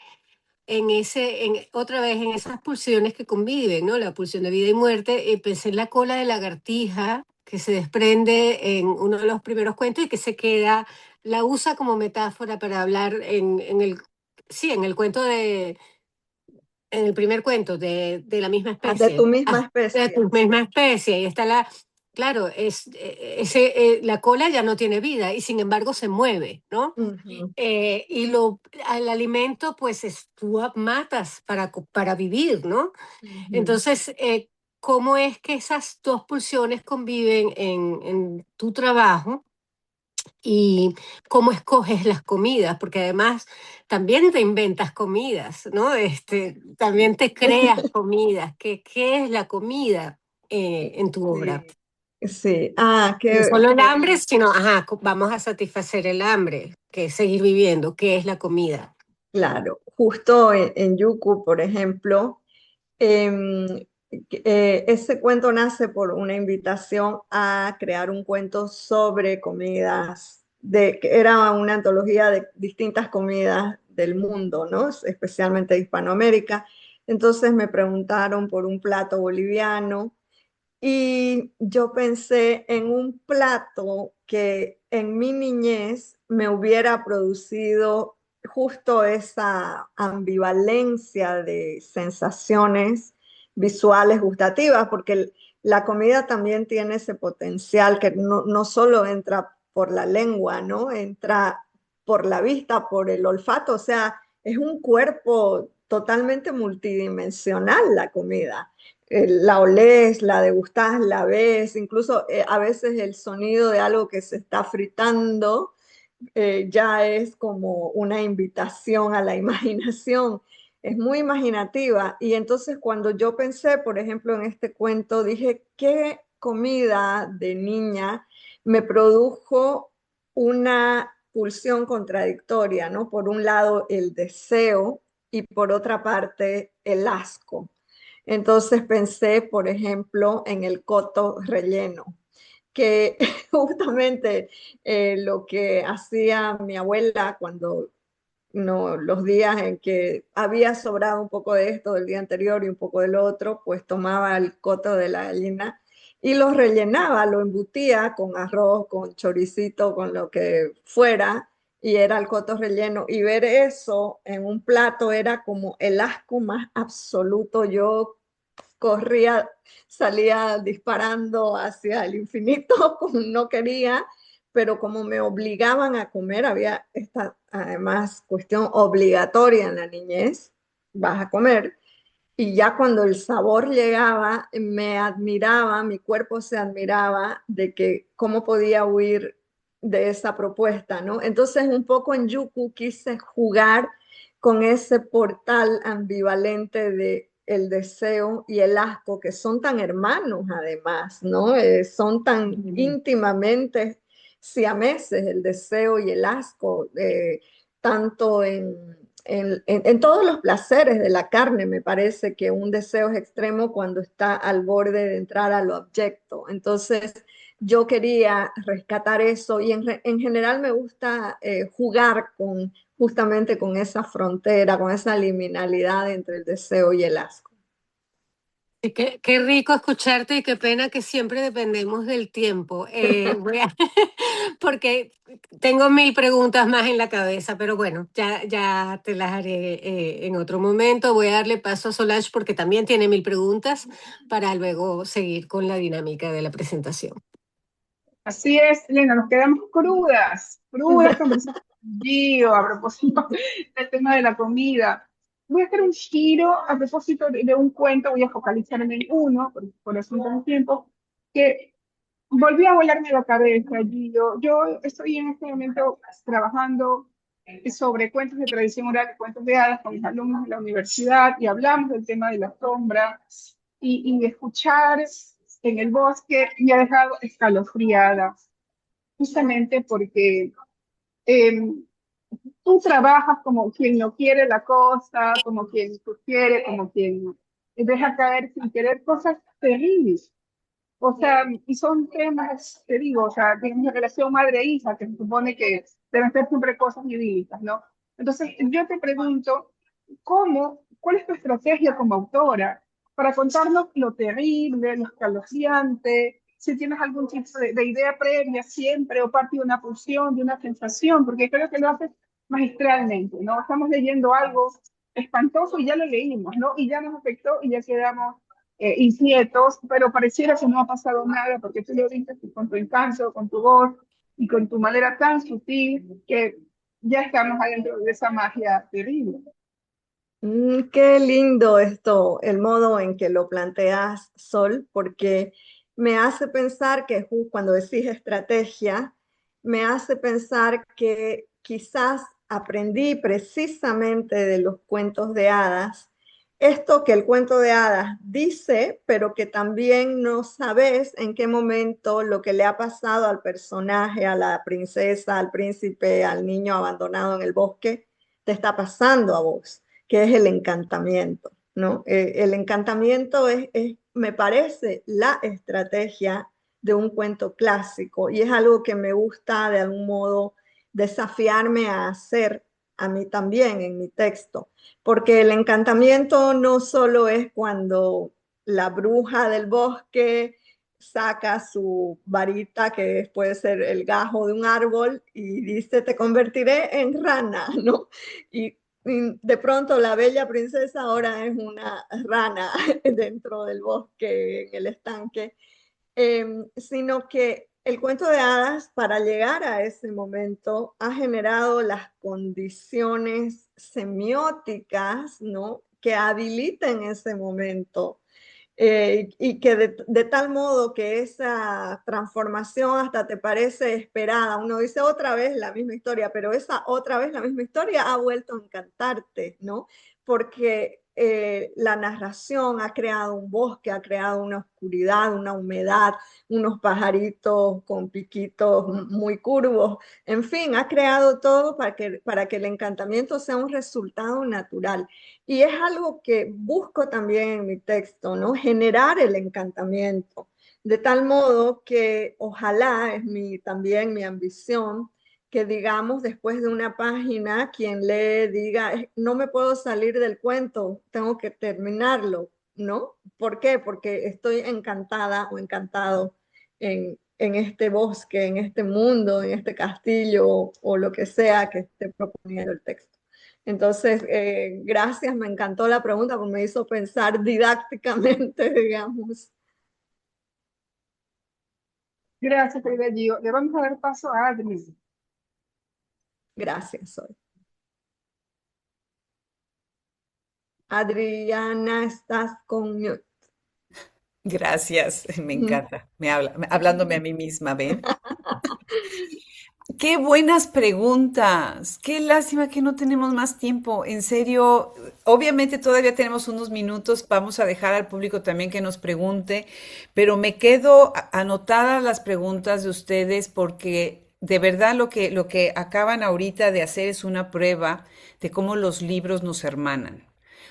otra vez en esas pulsiones que conviven, ¿no? La pulsión de vida y muerte, y pensé en la cola de lagartija que se desprende en uno de los primeros cuentos y que se queda, la usa como metáfora para hablar sí, en el cuento en el primer cuento de la misma de tu especie, misma de especie. tu misma especie, y está claro, la cola ya no tiene vida y sin embargo se mueve, ¿no? Ujú, Al alimento, pues tú matas para vivir, ¿no? ujú. Entonces, ¿cómo es que esas dos pulsiones conviven en tu trabajo? Y cómo escoges las comidas, porque además también te inventas comidas, ¿no? También te creas comidas. ¿Qué es la comida en tu obra? Sí, sí. Ah, No solo el qué hambre, sino, ajá, vamos a satisfacer el hambre, que es seguir viviendo. ¿Qué es la comida? claro. Justo en Yuku, por ejemplo, em, ese cuento nace por una invitación a crear un cuento sobre comidas, que era una antología de distintas comidas del mundo, ¿no? Especialmente de Hispanoamérica. Entonces me preguntaron por un plato boliviano. Y yo pensé en un plato que en mi niñez me hubiera producido justo esa ambivalencia de sensaciones visuales, gustativas, porque la comida también tiene ese potencial que no solo entra por la lengua, ¿no? Entra por la vista, por el olfato, o sea, es un cuerpo totalmente multidimensional la comida. la olés, la degustás, la ves, incluso a veces el sonido de algo que se está fritando ya es como una invitación a la imaginación. Es muy imaginativa. Y entonces cuando yo pensé, por ejemplo, en este cuento, dije, ¿qué comida de niña me produjo una pulsión contradictoria, ¿no? Por un lado, el deseo y por otra parte, el asco. Entonces pensé, por ejemplo, en el coto relleno, que justamente lo que hacía mi abuela cuando no, los días en que había sobrado un poco de esto del día anterior y un poco del otro, pues tomaba el coto de la gallina y lo rellenaba, lo embutía con arroz, con choricito, con lo que fuera, y era el coto relleno. Y ver eso en un plato era como el asco más absoluto. Yo corría, salía disparando hacia el infinito, como no quería, pero como me obligaban a comer, había esta además cuestión obligatoria en la niñez, vas a comer, y ya cuando el sabor llegaba, me admiraba, mi cuerpo se admiraba de que cómo podía huir de esa propuesta, ¿no? Entonces un poco en Yuku quise jugar con ese portal ambivalente de el deseo y el asco, que son tan hermanos además, ¿no? Son tan íntimamente siameses el deseo y el asco, tanto en todos los placeres de la carne. Me parece que un deseo es extremo cuando está al borde de entrar al objeto. Entonces, yo quería rescatar eso y en general me gusta jugar justamente con esa frontera, con esa liminalidad entre el deseo y el asco. Y qué rico escucharte y qué pena que siempre dependemos del tiempo. Porque tengo mil preguntas más en la cabeza, pero bueno, ya te las haré en otro momento. Voy a darle paso a Solange porque también tiene mil preguntas para luego seguir con la dinámica de la presentación. Así es, Elena, nos quedamos crudas conversando con Gio a propósito del tema de la comida. Voy a hacer un giro a propósito de un cuento, voy a focalizarme en uno, por asunto de tiempo, que volvió a volarme la cabeza, Gio. Yo estoy en este momento trabajando sobre cuentos de tradición oral, cuentos de hadas con mis alumnos de la universidad y hablamos del tema de la sombra y escuchar en el bosque me ha dejado escalofriada, justamente porque eh, tú trabajas como quien no quiere la cosa, como quien sugiere, como quien deja caer sin querer cosas terribles. O sea, y son temas, te digo, o sea, tienes una relación madre-hija que se supone que deben ser siempre cosas idílicas, ¿no? Entonces, yo te pregunto, cuál es tu estrategia como autora para contarnos lo terrible, lo escalofriante, si tienes algún tipo de idea previa siempre o parte de una pulsión, de una sensación, porque creo que lo haces magistralmente, ¿no? Estamos leyendo algo espantoso y ya lo leímos, ¿no? Y ya nos afectó y ya quedamos inquietos, pero pareciera que no ha pasado nada porque tú lo dices con tu encanto, con tu voz y con tu manera tan sutil que ya estamos adentro de esa magia terrible. Qué lindo esto, el modo en que lo planteas, Sol, porque me hace pensar que cuando decís estrategia, me hace pensar que quizás aprendí precisamente de los cuentos de hadas, esto que el cuento de hadas dice, pero que también no sabes en qué momento lo que le ha pasado al personaje, a la princesa, al príncipe, al niño abandonado en el bosque, te está pasando a vos, que es el encantamiento, ¿no? El encantamiento me parece, la estrategia de un cuento clásico y es algo que me gusta de algún modo desafiarme a hacer a mí también en mi texto, porque el encantamiento no solo es cuando la bruja del bosque saca su varita, que puede ser el gajo de un árbol, y dice, te convertiré en rana, ¿no? Y de pronto la bella princesa ahora es una rana dentro del bosque, en el estanque, sino que el cuento de hadas, para llegar a ese momento, ha generado las condiciones semióticas, ¿no?, que habiliten ese momento. y que de tal modo que esa transformación hasta te parece esperada. Uno dice otra vez la misma historia, pero esa otra vez la misma historia ha vuelto a encantarte, ¿no? Porque la narración ha creado un bosque, ha creado una oscuridad, una humedad, unos pajaritos con piquitos muy curvos, en fin, ha creado todo para que el encantamiento sea un resultado natural. Y es algo que busco también en mi texto, ¿no? Generar el encantamiento, de tal modo que ojalá, es también mi ambición, que digamos después de una página, quien lee diga, no me puedo salir del cuento, tengo que terminarlo, ¿no? ¿Por qué? Porque estoy encantada o encantado en este bosque, en este mundo, en este castillo o lo que sea que esté proponiendo el texto. Entonces, gracias, me encantó la pregunta porque me hizo pensar didácticamente, digamos. Gracias, querida Gio. Le vamos a dar paso a Adri. Gracias, Sol. Adriana, estás con mute. Gracias, me encanta. Hablándome a mí misma, ¿ven? Qué buenas preguntas. Qué lástima que no tenemos más tiempo. En serio, obviamente todavía tenemos unos minutos. Vamos a dejar al público también que nos pregunte, pero me quedo anotadas las preguntas de ustedes porque de verdad lo que acaban ahorita de hacer es una prueba de cómo los libros nos hermanan.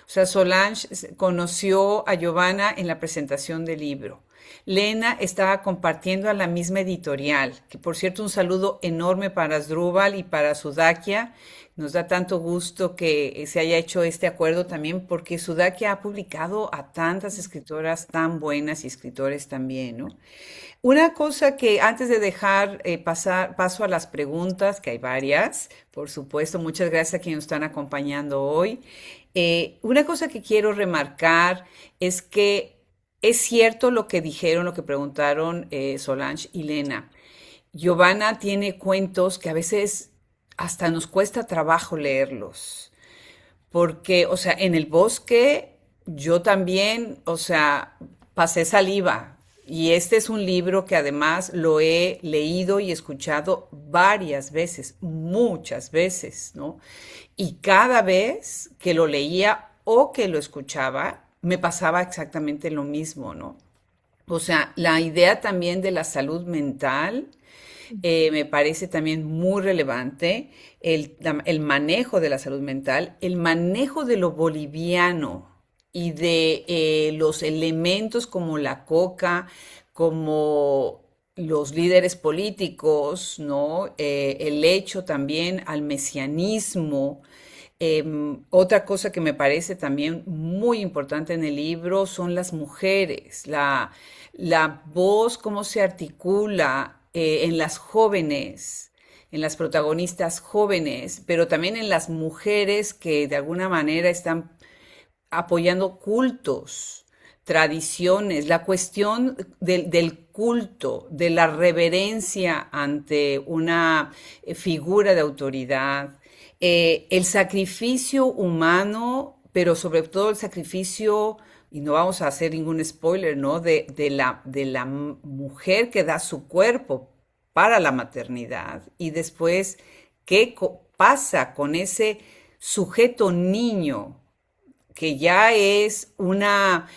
O sea, Solange conoció a Giovanna en la presentación del libro. Lena estaba compartiendo a la misma editorial, que por cierto un saludo enorme para Asdrúbal y para Sudakia. Nos da tanto gusto que se haya hecho este acuerdo también porque Sudakia ha publicado a tantas escritoras tan buenas y escritores también, ¿no? Una cosa que antes de dejar paso a las preguntas, que hay varias, por supuesto, muchas gracias a quienes nos están acompañando hoy. Una cosa que quiero remarcar es que es cierto lo que dijeron, lo que preguntaron Solange y Lena. Giovanna tiene cuentos que a veces hasta nos cuesta trabajo leerlos, porque, o sea, en el bosque yo también, o sea, pasé saliva. Y este es un libro que además lo he leído y escuchado varias veces, muchas veces, ¿no? Y cada vez que lo leía o que lo escuchaba, me pasaba exactamente lo mismo, ¿no? O sea, la idea también de la salud mental me parece también muy relevante, el manejo de la salud mental, el manejo de lo boliviano y de los elementos como la coca, como los líderes políticos, ¿no? El hecho también al mesianismo. Otra cosa que me parece también muy importante en el libro son las mujeres, la voz, cómo se articula en las jóvenes, en las protagonistas jóvenes, pero también en las mujeres que de alguna manera están apoyando cultos, tradiciones, la cuestión del culto, de la reverencia ante una figura de autoridad, el sacrificio humano, pero sobre todo el sacrificio, y no vamos a hacer ningún spoiler, ¿no? De la mujer que da su cuerpo para la maternidad y después qué pasa con ese sujeto niño que ya es una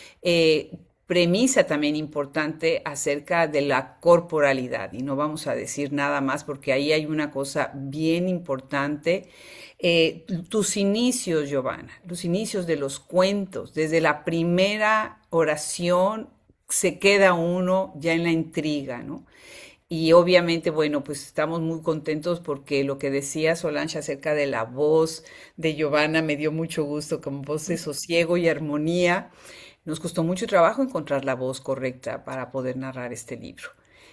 premisa también importante acerca de la corporalidad. Y no vamos a decir nada más porque ahí hay una cosa bien importante. Tus inicios, Giovanna, los inicios de los cuentos, desde la primera oración se queda uno ya en la intriga, ¿no? Y obviamente, bueno, pues estamos muy contentos porque lo que decía Solange acerca de la voz de Giovanna me dio mucho gusto, como voz de sosiego y armonía. Nos costó mucho trabajo encontrar la voz correcta para poder narrar este libro.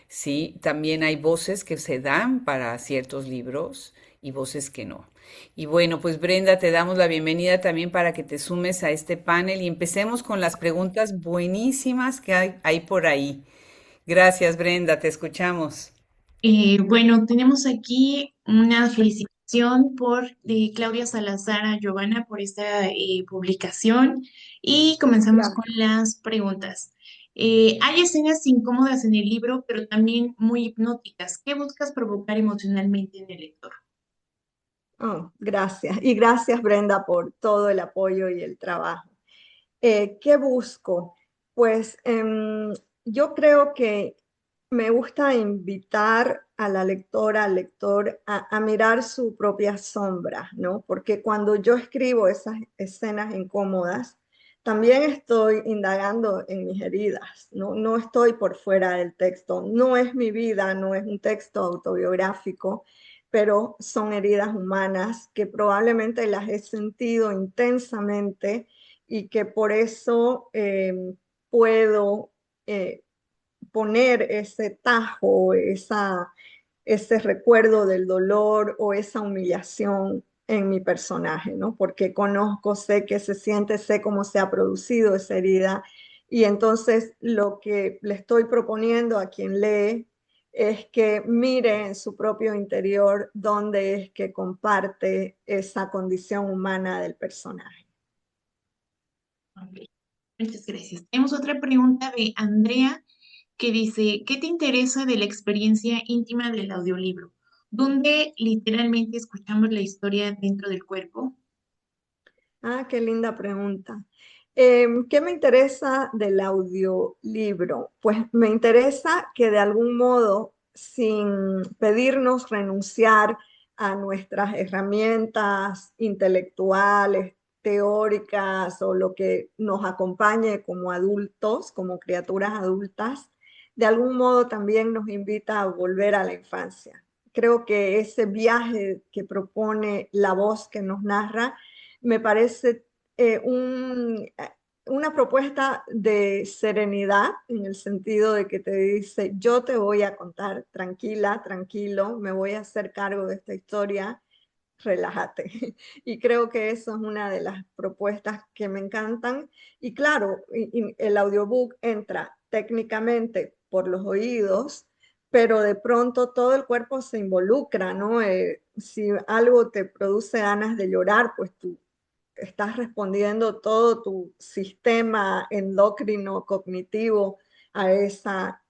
Sí, también hay voces que se dan para ciertos libros y voces que no. Y bueno, pues Brenda, te damos la bienvenida también para que te sumes a este panel y empecemos con las preguntas buenísimas que hay por ahí. Gracias, Brenda, te escuchamos. Bueno, tenemos aquí una felicitación por Claudia Salazar a Giovanna por esta publicación y comenzamos con Gracias. las preguntas. Hay escenas incómodas en el libro, pero también muy hipnóticas. ¿Qué buscas provocar emocionalmente en el lector? Oh, gracias. Y gracias, Brenda, por todo el apoyo y el trabajo. ¿Qué busco? Pues yo creo que me gusta invitar a la lectora, al lector, a mirar su propia sombra, ¿no? Porque cuando yo escribo esas escenas incómodas, también estoy indagando en mis heridas, ¿no? No estoy por fuera del texto, no es mi vida, no es un texto autobiográfico, pero son heridas humanas que probablemente las he sentido intensamente y que por eso puedo poner ese tajo, ese recuerdo del dolor o esa humillación en mi personaje, ¿no? Porque conozco, sé qué se siente, sé cómo se ha producido esa herida y entonces lo que le estoy proponiendo a quien lee es que mire en su propio interior dónde es que comparte esa condición humana del personaje. Ok, muchas gracias. Tenemos otra pregunta de Andrea que dice, ¿qué te interesa de la experiencia íntima del audiolibro? ¿Dónde literalmente escuchamos la historia dentro del cuerpo? Ah, qué linda pregunta. ¿Qué me interesa del audiolibro? Pues me interesa que de algún modo, sin pedirnos renunciar a nuestras herramientas intelectuales, teóricas o lo que nos acompañe como adultos, como criaturas adultas, de algún modo también nos invita a volver a la infancia. Creo que ese viaje que propone la voz que nos narra me parece una propuesta de serenidad en el sentido de que te dice, yo te voy a contar tranquila, tranquilo, me voy a hacer cargo de esta historia, relájate. Y creo que eso es una de las propuestas que me encantan. Y claro, el audiobook entra técnicamente por los oídos, pero de pronto todo el cuerpo se involucra, ¿no? Si algo te produce ganas de llorar, pues tú estás respondiendo todo tu sistema endocrino cognitivo a esa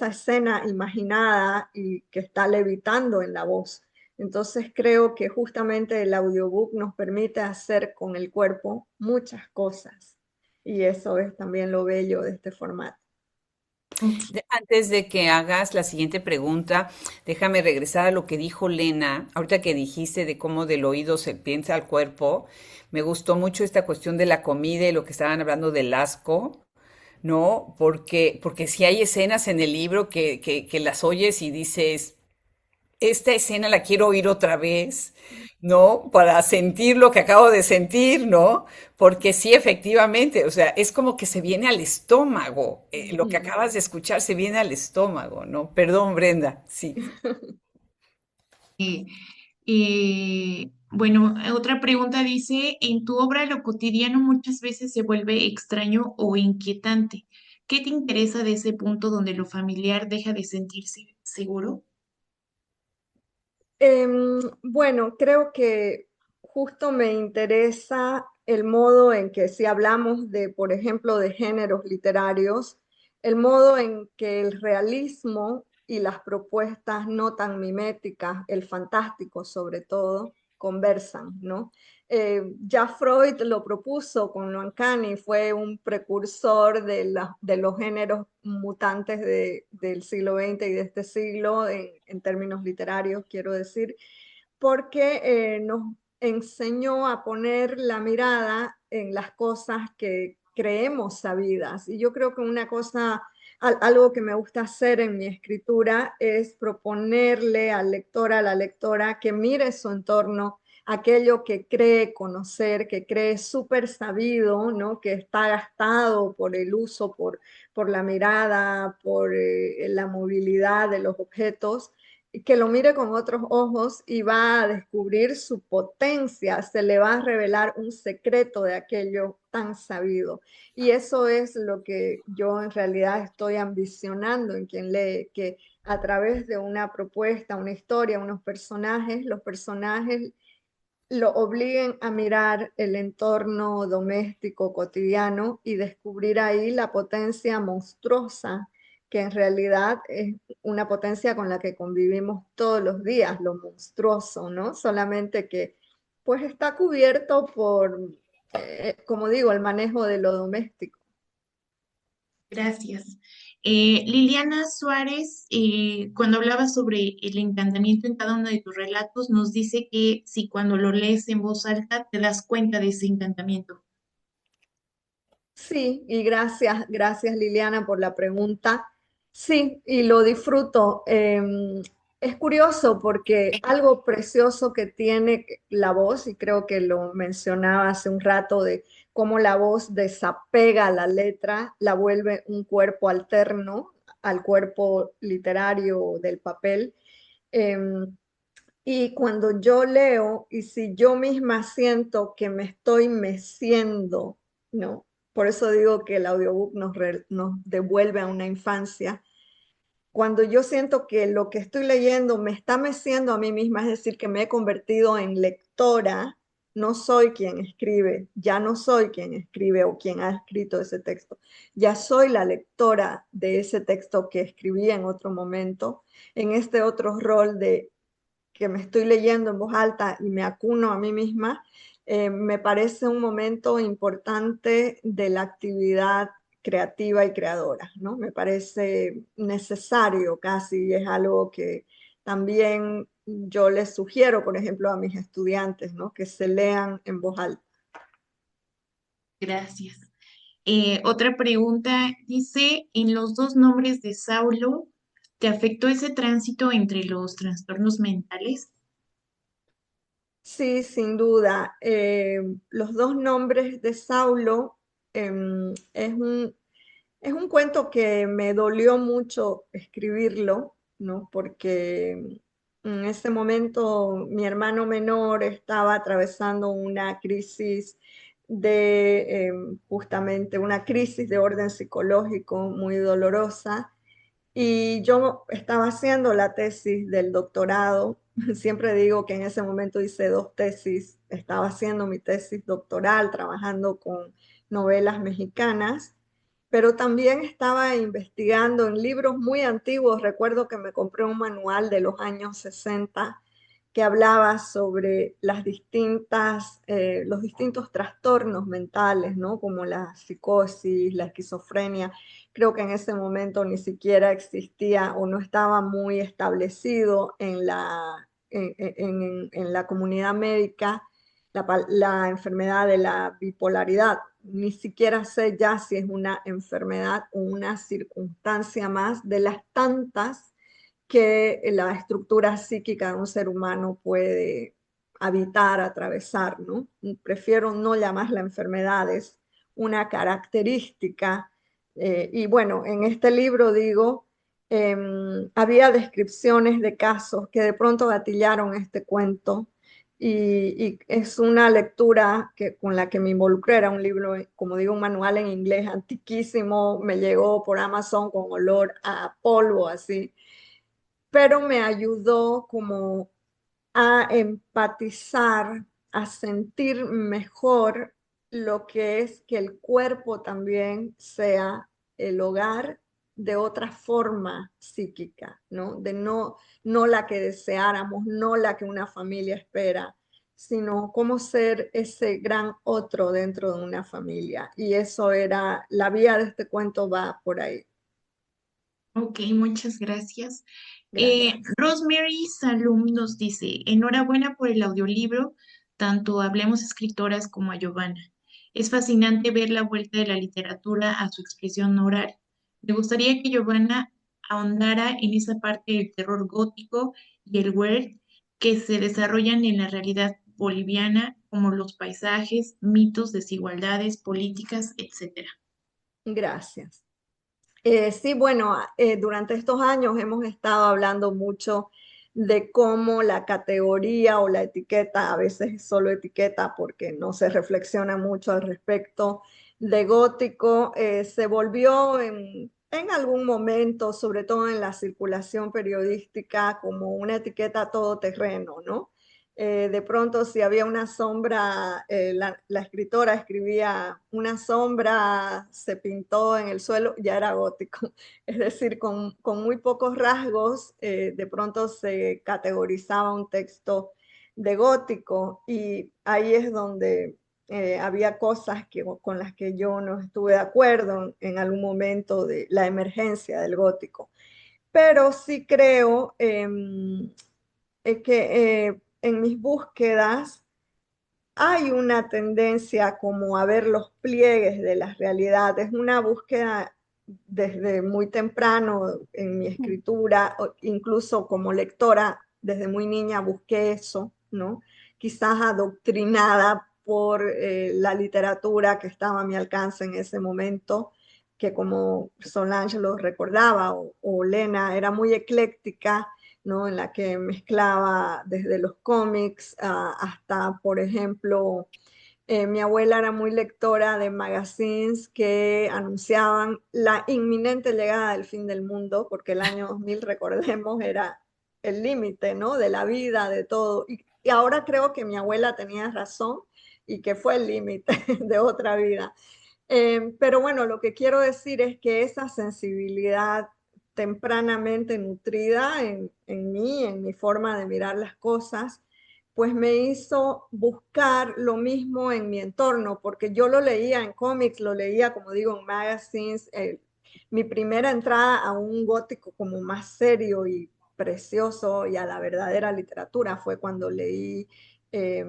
escena imaginada y que está levitando en la voz. Entonces creo que justamente el audiobook nos permite hacer con el cuerpo muchas cosas y eso es también lo bello de este formato. Antes de que hagas la siguiente pregunta, déjame regresar a lo que dijo Lena, ahorita que dijiste de cómo del oído se piensa al cuerpo, me gustó mucho esta cuestión de la comida y lo que estaban hablando del asco, ¿no? Porque si hay escenas en el libro que las oyes y dices, esta escena la quiero oír otra vez, ¿no? Para sentir lo que acabo de sentir, ¿no? Porque sí, efectivamente, o sea, es como que se viene al estómago, lo que acabas de escuchar se viene al estómago, ¿no? Perdón, Brenda, sí. Eh, bueno, otra pregunta dice, en tu obra lo cotidiano muchas veces se vuelve extraño o inquietante. ¿Qué te interesa de ese punto donde lo familiar deja de sentirse seguro? Bueno, creo que justo me interesa el modo en que si hablamos de, por ejemplo, de géneros literarios, el modo en que el realismo y las propuestas no tan miméticas, el fantástico sobre todo, conversan, ¿no? Ya Freud lo propuso con lo uncanny, fue un precursor de los géneros mutantes del siglo XX y de este siglo en términos literarios, quiero decir, porque nos enseñó a poner la mirada en las cosas que creemos sabidas. Y yo creo que una cosa, algo que me gusta hacer en mi escritura es proponerle al lector, a la lectora, que mire su entorno, aquello que cree conocer, que cree súper sabido, ¿no? Que está gastado por el uso, por la mirada, por la movilidad de los objetos, que lo mire con otros ojos y va a descubrir su potencia, se le va a revelar un secreto de aquello tan sabido. Y eso es lo que yo en realidad estoy ambicionando en quien lee, que a través de una propuesta, una historia, unos personajes, los personajes lo obliguen a mirar el entorno doméstico cotidiano y descubrir ahí la potencia monstruosa, que en realidad es una potencia con la que convivimos todos los días, lo monstruoso, ¿no? Solamente que pues está cubierto por, como digo, el manejo de lo doméstico. Gracias. Liliana Suárez, cuando hablaba sobre el encantamiento en cada uno de tus relatos, nos dice que si cuando lo lees en voz alta te das cuenta de ese encantamiento. Sí, y gracias Liliana por la pregunta. Sí, y lo disfruto. Es curioso porque algo precioso que tiene la voz, y creo que lo mencionaba hace un rato, de cómo la voz desapega la letra, la vuelve un cuerpo alterno al cuerpo literario del papel. Em, y cuando yo leo, y si yo misma siento que me estoy meciendo, ¿no? Por eso digo que el audiobook nos devuelve a una infancia. Cuando yo siento que lo que estoy leyendo me está meciendo a mí misma, es decir, que me he convertido en lectora, no soy quien escribe, ya no soy quien escribe o quien ha escrito ese texto, ya soy la lectora de ese texto que escribí en otro momento, en este otro rol de que me estoy leyendo en voz alta y me acuno a mí misma, me parece un momento importante de la actividad creativa y creadora, ¿no? Me parece necesario casi, y es algo que también yo les sugiero, por ejemplo, a mis estudiantes, ¿no? Que se lean en voz alta. Gracias. Otra pregunta dice, en los dos nombres de Saulo, ¿te afectó ese tránsito entre los trastornos mentales? Sí, sin duda. Los dos nombres de Saulo es un cuento que me dolió mucho escribirlo, ¿no? Porque en ese momento mi hermano menor estaba atravesando una crisis de, justamente una crisis de orden psicológico muy dolorosa y yo estaba haciendo la tesis del doctorado. Siempre digo que en ese momento hice dos tesis. Estaba haciendo mi tesis doctoral, trabajando con novelas mexicanas, pero también estaba investigando en libros muy antiguos. Recuerdo que me compré un manual de los años 60 que hablaba sobre los distintos trastornos mentales, ¿no? Como la psicosis, la esquizofrenia. Creo que en ese momento ni siquiera existía o no estaba muy establecido en la comunidad médica la enfermedad de la bipolaridad. Ni siquiera sé ya si es una enfermedad o una circunstancia más de las tantas que la estructura psíquica de un ser humano puede habitar, atravesar, ¿no? Prefiero no llamarla enfermedades, una característica. Y bueno, en este libro digo, había descripciones de casos que de pronto gatillaron este cuento y es una lectura con la que me involucré. Era un libro, como digo, un manual en inglés antiquísimo, me llegó por Amazon con olor a polvo, así, pero me ayudó como a empatizar, a sentir mejor lo que es que el cuerpo también sea el hogar de otra forma psíquica, ¿no? De no la que deseáramos, no la que una familia espera, sino cómo ser ese gran otro dentro de una familia. Y eso era, la vía de este cuento va por ahí. Ok, muchas gracias. Gracias. Rosemary Salum nos dice, enhorabuena por el audiolibro, tanto a Hablemos Escritoras como a Giovanna. Es fascinante ver la vuelta de la literatura a su expresión oral. Me gustaría que Giovanna ahondara en esa parte del terror gótico y el weird que se desarrollan en la realidad boliviana, como los paisajes, mitos, desigualdades, políticas, etcétera. Gracias. Sí, bueno, durante estos años hemos estado hablando mucho de cómo la categoría o la etiqueta, a veces es solo etiqueta porque no se reflexiona mucho al respecto, de gótico, se volvió en algún momento, sobre todo en la circulación periodística, como una etiqueta todoterreno, ¿no? De pronto, si había una sombra, la escritora escribía una sombra, se pintó en el suelo, ya era gótico. Es decir, con muy pocos rasgos, de pronto se categorizaba un texto de gótico y ahí es donde había cosas con las que yo no estuve de acuerdo en algún momento de la emergencia del gótico. Pero sí creo que en mis búsquedas hay una tendencia como a ver los pliegues de la realidad. Es una búsqueda desde muy temprano en mi escritura, incluso como lectora, desde muy niña busqué eso, ¿no? Quizás adoctrinada por la literatura que estaba a mi alcance en ese momento, que como Solange lo recordaba, o Lena, era muy ecléctica, ¿no? En la que mezclaba desde los cómics hasta, por ejemplo, mi abuela era muy lectora de magazines que anunciaban la inminente llegada del fin del mundo, porque el año 2000, recordemos, era el límite, ¿no? De la vida, de todo. Y ahora creo que mi abuela tenía razón y que fue el límite de otra vida. Pero bueno, lo que quiero decir es que esa sensibilidad tempranamente nutrida en mí, en mi forma de mirar las cosas, pues me hizo buscar lo mismo en mi entorno, porque yo lo leía en cómics, lo leía, como digo, en magazines. Mi primera entrada a un gótico como más serio y precioso y a la verdadera literatura fue cuando leí eh,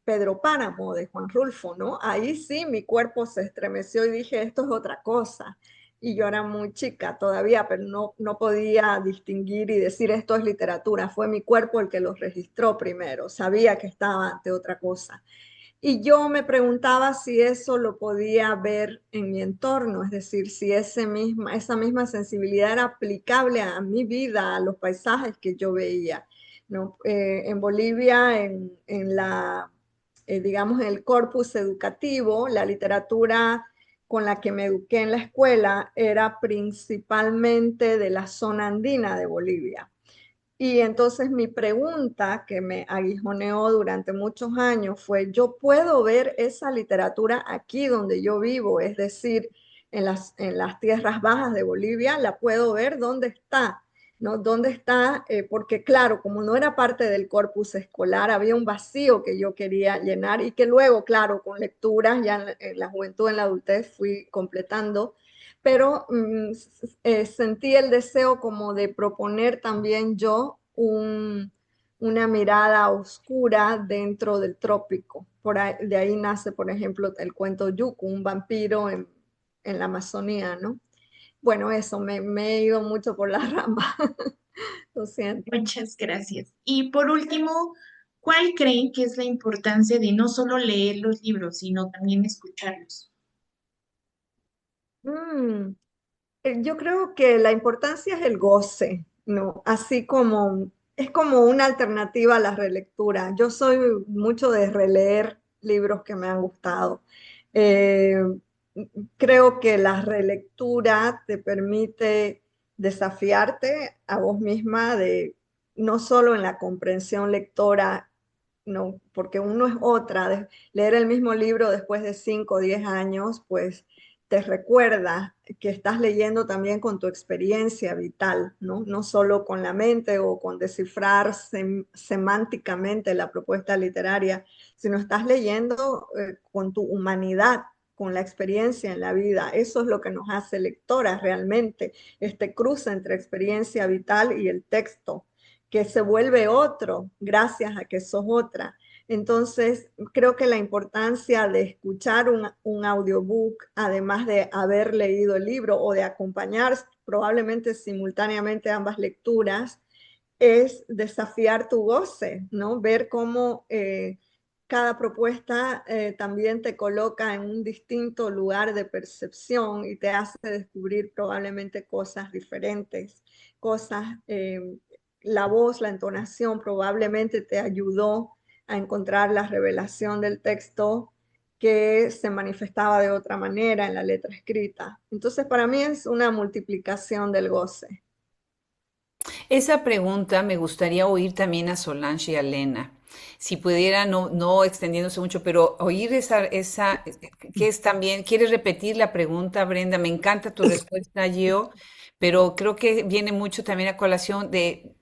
Pedro Páramo de Juan Rulfo, ¿no? Ahí sí mi cuerpo se estremeció y dije, esto es otra cosa. Y yo era muy chica todavía, pero no podía distinguir y decir esto es literatura. Fue mi cuerpo el que lo registró primero, sabía que estaba ante otra cosa. Y yo me preguntaba si eso lo podía ver en mi entorno, es decir, si esa misma sensibilidad era aplicable a mi vida, a los paisajes que yo veía, ¿no? En Bolivia, digamos, en el corpus educativo, la literatura con la que me eduqué en la escuela era principalmente de la zona andina de Bolivia. Y entonces mi pregunta que me aguijoneó durante muchos años fue, ¿yo puedo ver esa literatura aquí donde yo vivo? Es decir, en las tierras bajas de Bolivia, ¿la puedo ver? ¿Dónde está? ¿No? ¿Dónde está? Porque claro, como no era parte del corpus escolar, había un vacío que yo quería llenar y que luego, claro, con lecturas, ya en la juventud, en la adultez, fui completando, pero sentí el deseo como de proponer también yo una mirada oscura dentro del trópico. De ahí nace, por ejemplo, el cuento Yuku, un vampiro en la Amazonía, ¿no? Bueno, eso, me he ido mucho por la rama, lo siento. Muchas gracias. Y por último, ¿cuál creen que es la importancia de no solo leer los libros, sino también escucharlos? Mm, yo creo que la importancia es el goce, ¿no? Así como es como una alternativa a la relectura. Yo soy mucho de releer libros que me han gustado. Eh, Creo que la relectura te permite desafiarte a vos misma de no solo en la comprensión lectora, no, porque uno es otra, leer el mismo libro después de 5 o 10 años, pues te recuerda que estás leyendo también con tu experiencia vital, ¿no? No solo con la mente o con descifrar semánticamente la propuesta literaria, sino estás leyendo con tu humanidad, con la experiencia en la vida. Eso es lo que nos hace lectoras realmente, este cruce entre experiencia vital y el texto, que se vuelve otro gracias a que sos otra. Entonces, creo que la importancia de escuchar un audiobook, además de haber leído el libro o de acompañar probablemente simultáneamente ambas lecturas, es desafiar tu goce, ¿no? Ver cómo cada propuesta también te coloca en un distinto lugar de percepción y te hace descubrir probablemente cosas diferentes, cosas, la voz, la entonación probablemente te ayudó a encontrar la revelación del texto que se manifestaba de otra manera en la letra escrita. Entonces, para mí es una multiplicación del goce. Esa pregunta me gustaría oír también a Solange y a Lena. Si pudiera, no extendiéndose mucho, pero oír que es también, ¿quieres repetir la pregunta, Brenda? Me encanta tu respuesta, Gio, pero creo que viene mucho también a colación de,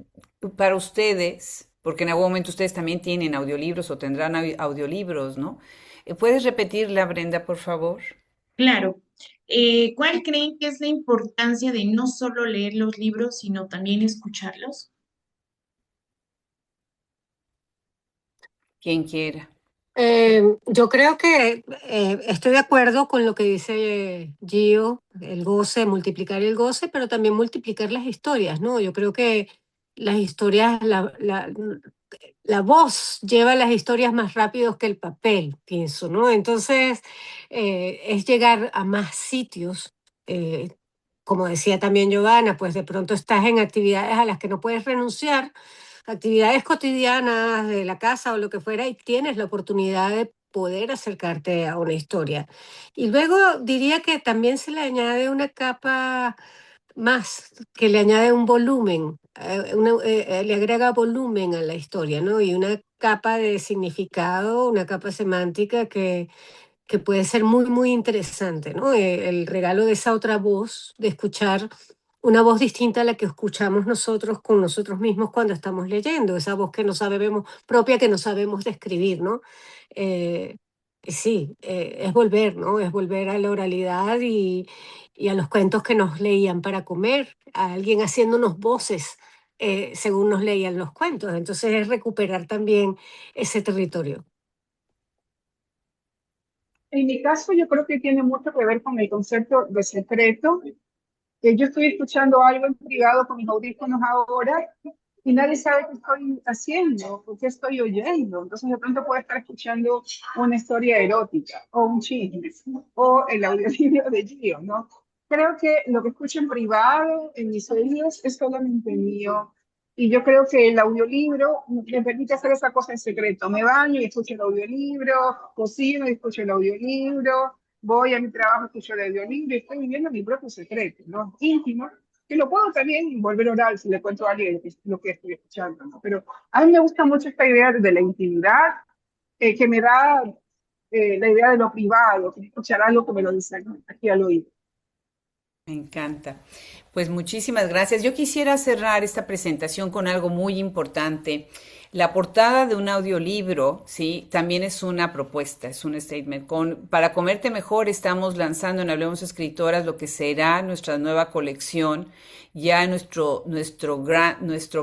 para ustedes, porque en algún momento ustedes también tienen audiolibros o tendrán audiolibros, ¿no? ¿Puedes repetirla, Brenda, por favor? Claro. ¿Cuál creen que es la importancia de no solo leer los libros, sino también escucharlos? Quien quiera. Yo creo que estoy de acuerdo con lo que dice Gio, el goce, multiplicar el goce, pero también multiplicar las historias, ¿no? Yo creo que las historias, la voz lleva las historias más rápido que el papel, pienso, ¿no? Entonces, es llegar a más sitios. eh, Como decía también Giovanna, pues de pronto estás en actividades a las que no puedes renunciar, actividades cotidianas de la casa o lo que fuera, y tienes la oportunidad de poder acercarte a una historia. Y luego diría que también se le añade una capa más, que le añade un volumen, le agrega volumen a la historia, ¿no? Y una capa de significado, una capa semántica que puede ser muy, muy interesante, ¿no? El regalo de esa otra voz, de escuchar una voz distinta a la que escuchamos nosotros con nosotros mismos cuando estamos leyendo, esa voz que no sabemos, propia que no sabemos describir, ¿no? Eh, sí, es volver, ¿no? Es volver a la oralidad y a los cuentos que nos leían para comer, a alguien haciéndonos voces según nos leían los cuentos. Entonces es recuperar también ese territorio. En mi caso, yo creo que tiene mucho que ver con el concepto de secreto, que yo estoy escuchando algo en privado con mis audífonos ahora y nadie sabe qué estoy haciendo o qué estoy oyendo. Entonces, de pronto puedo estar escuchando una historia erótica o un chisme o el audiolibro de Gio, ¿no? Creo que lo que escucho en privado, en mis oídos, es solamente mío. Y yo creo que el audiolibro me permite hacer esa cosa en secreto. Me baño y escucho el audiolibro, cocino y escucho el audiolibro, voy a mi trabajo, escucho el audiolibro y estoy viviendo mi propio secreto, ¿no? Íntimo, que lo puedo también volver oral si le cuento a alguien lo que estoy escuchando, ¿no? Pero a mí me gusta mucho esta idea de la intimidad, que me da la idea de lo privado, que escuchar algo que me lo dicen, ¿no? Aquí al oído. Me encanta. Pues muchísimas gracias. Yo quisiera cerrar esta presentación con algo muy importante. La portada de un audiolibro, sí, también es una propuesta, es un statement. Para Comerte Mejor estamos lanzando en Hablemos Escritoras lo que será nuestra nueva colección, ya nuestro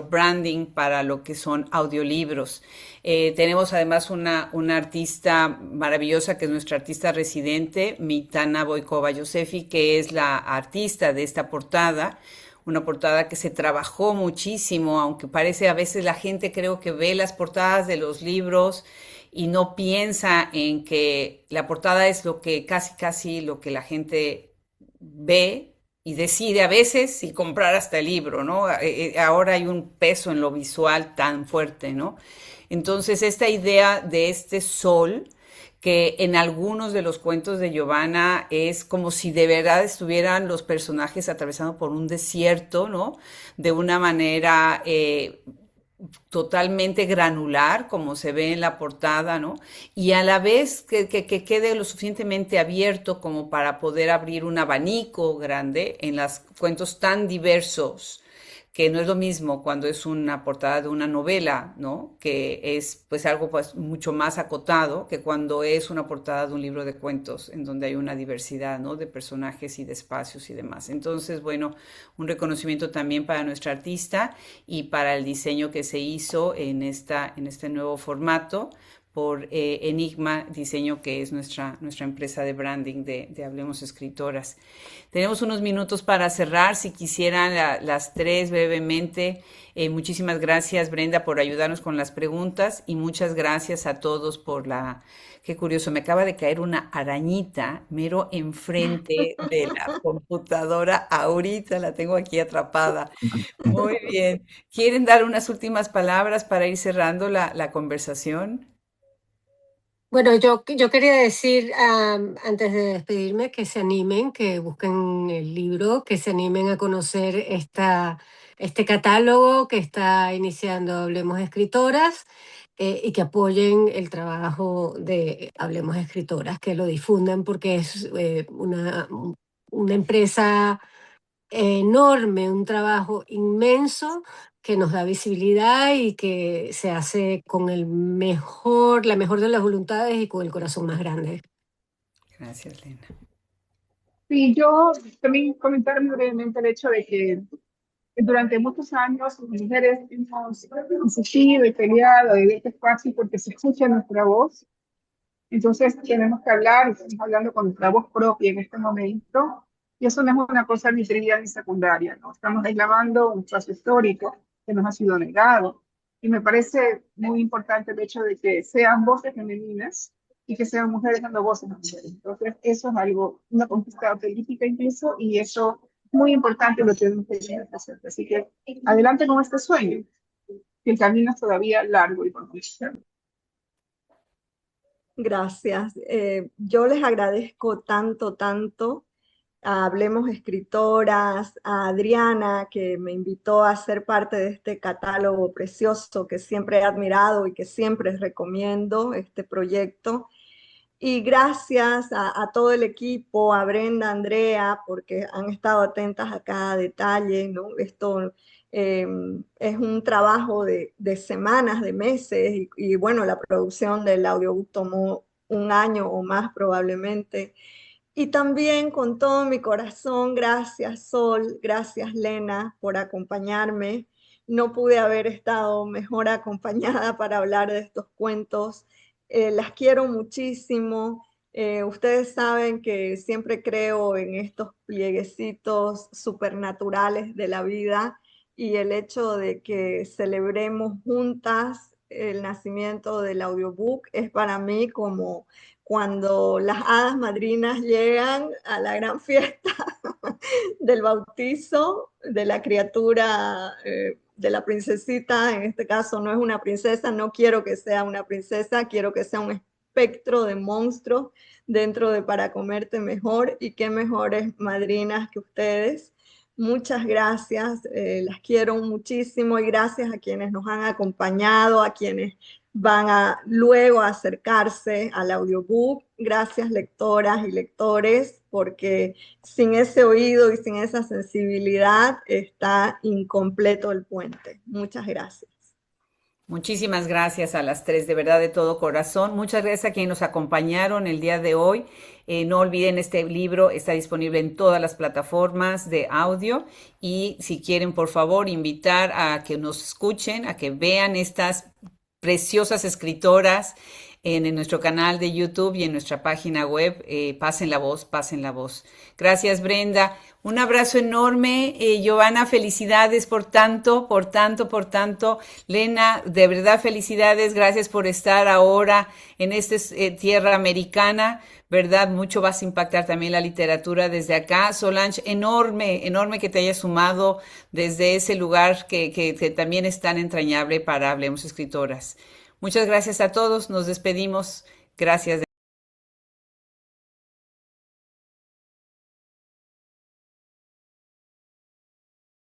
branding para lo que son audiolibros. Tenemos además una artista maravillosa que es nuestra artista residente, Mitana Boykova Yosefi, que es la artista de esta portada, una portada que se trabajó muchísimo, aunque parece a veces la gente creo que ve las portadas de los libros y no piensa en que la portada es lo que casi lo que la gente ve y decide a veces si comprar hasta el libro, ¿no? Ahora hay un peso en lo visual tan fuerte, ¿no? Entonces, esta idea de este sol, que en algunos de los cuentos de Giovanna es como si de verdad estuvieran los personajes atravesando por un desierto, ¿no? De una manera totalmente granular, como se ve en la portada, ¿no? Y a la vez que quede lo suficientemente abierto como para poder abrir un abanico grande en los cuentos tan diversos, que no es lo mismo cuando es una portada de una novela, ¿no? Que es pues algo pues mucho más acotado que cuando es una portada de un libro de cuentos en donde hay una diversidad, ¿no? De personajes y de espacios y demás. Entonces, bueno, un reconocimiento también para nuestra artista y para el diseño que se hizo en este nuevo formato por Enigma Diseño, que es nuestra empresa de branding de Hablemos Escritoras. Tenemos unos minutos para cerrar, si quisieran las tres brevemente. Muchísimas gracias, Brenda, por ayudarnos con las preguntas y muchas gracias a todos por la... Qué curioso, me acaba de caer una arañita mero enfrente de la computadora. Ahorita la tengo aquí atrapada. Muy bien. ¿Quieren dar unas últimas palabras para ir cerrando la conversación? Bueno, yo quería decir, antes de despedirme, que se animen, que busquen el libro, que se animen a conocer este catálogo que está iniciando Hablemos Escritoras, y que apoyen el trabajo de Hablemos Escritoras, que lo difundan porque es una empresa enorme, un trabajo inmenso que nos da visibilidad y que se hace con la mejor de las voluntades y con el corazón más grande. Gracias, Lena. Sí, yo también comentar muy brevemente el hecho de que durante muchos años las mujeres hemos insistido y peleado y de este espacio porque se escucha nuestra voz. Entonces tenemos que hablar, y estamos hablando con nuestra voz propia en este momento, y eso no es una cosa ni trivial ni secundaria, ¿no? Estamos reclamando un espacio histórico que nos ha sido negado, y me parece muy importante el hecho de que sean voces femeninas y que sean mujeres dando voces a mujeres. Entonces eso es algo, una conquista política incluso, y eso es muy importante, lo tenemos que tener presente. Así que adelante con este sueño, que el camino es todavía largo y por conquistar. Gracias. Yo les agradezco tanto, tanto a Hablemos Escritoras, a Adriana, que me invitó a ser parte de este catálogo precioso que siempre he admirado y que siempre recomiendo este proyecto. Y gracias a todo el equipo, a Brenda, a Andrea, porque han estado atentas a cada detalle, ¿no? Esto es un trabajo de semanas, de meses, y bueno, la producción del audiobook tomó un año o más probablemente. Y también con todo mi corazón, gracias Sol, gracias Lena por acompañarme. No pude haber estado mejor acompañada para hablar de estos cuentos. Las quiero muchísimo. Ustedes saben que siempre creo en estos plieguecitos supernaturales de la vida, y el hecho de que celebremos juntas el nacimiento del audiobook es para mí como cuando las hadas madrinas llegan a la gran fiesta del bautizo de la criatura, de la princesita. En este caso no es una princesa, no quiero que sea una princesa, quiero que sea un espectro de monstruos dentro de Para Comerte Mejor, y qué mejores madrinas que ustedes. Muchas gracias, las quiero muchísimo, y gracias a quienes nos han acompañado, a quienes van a luego a acercarse al audiobook. Gracias, lectoras y lectores, porque sin ese oído y sin esa sensibilidad está incompleto el puente. Muchas gracias. Muchísimas gracias a las tres, de verdad, de todo corazón. Muchas gracias a quienes nos acompañaron el día de hoy. No olviden, este libro está disponible en todas las plataformas de audio, y si quieren, por favor, invitar a que nos escuchen, a que vean estas preciosas escritoras en nuestro canal de YouTube y en nuestra página web. Pasen la voz, pasen la voz. Gracias, Brenda. Un abrazo enorme. Giovanna, felicidades por tanto, por tanto, por tanto. Lena, de verdad, felicidades. Gracias por estar ahora en esta tierra americana, ¿verdad? Mucho vas a impactar también la literatura desde acá. Solange, enorme, enorme que te hayas sumado desde ese lugar que también es tan entrañable para Hablemos Escritoras. Muchas gracias a todos. Nos despedimos. Gracias.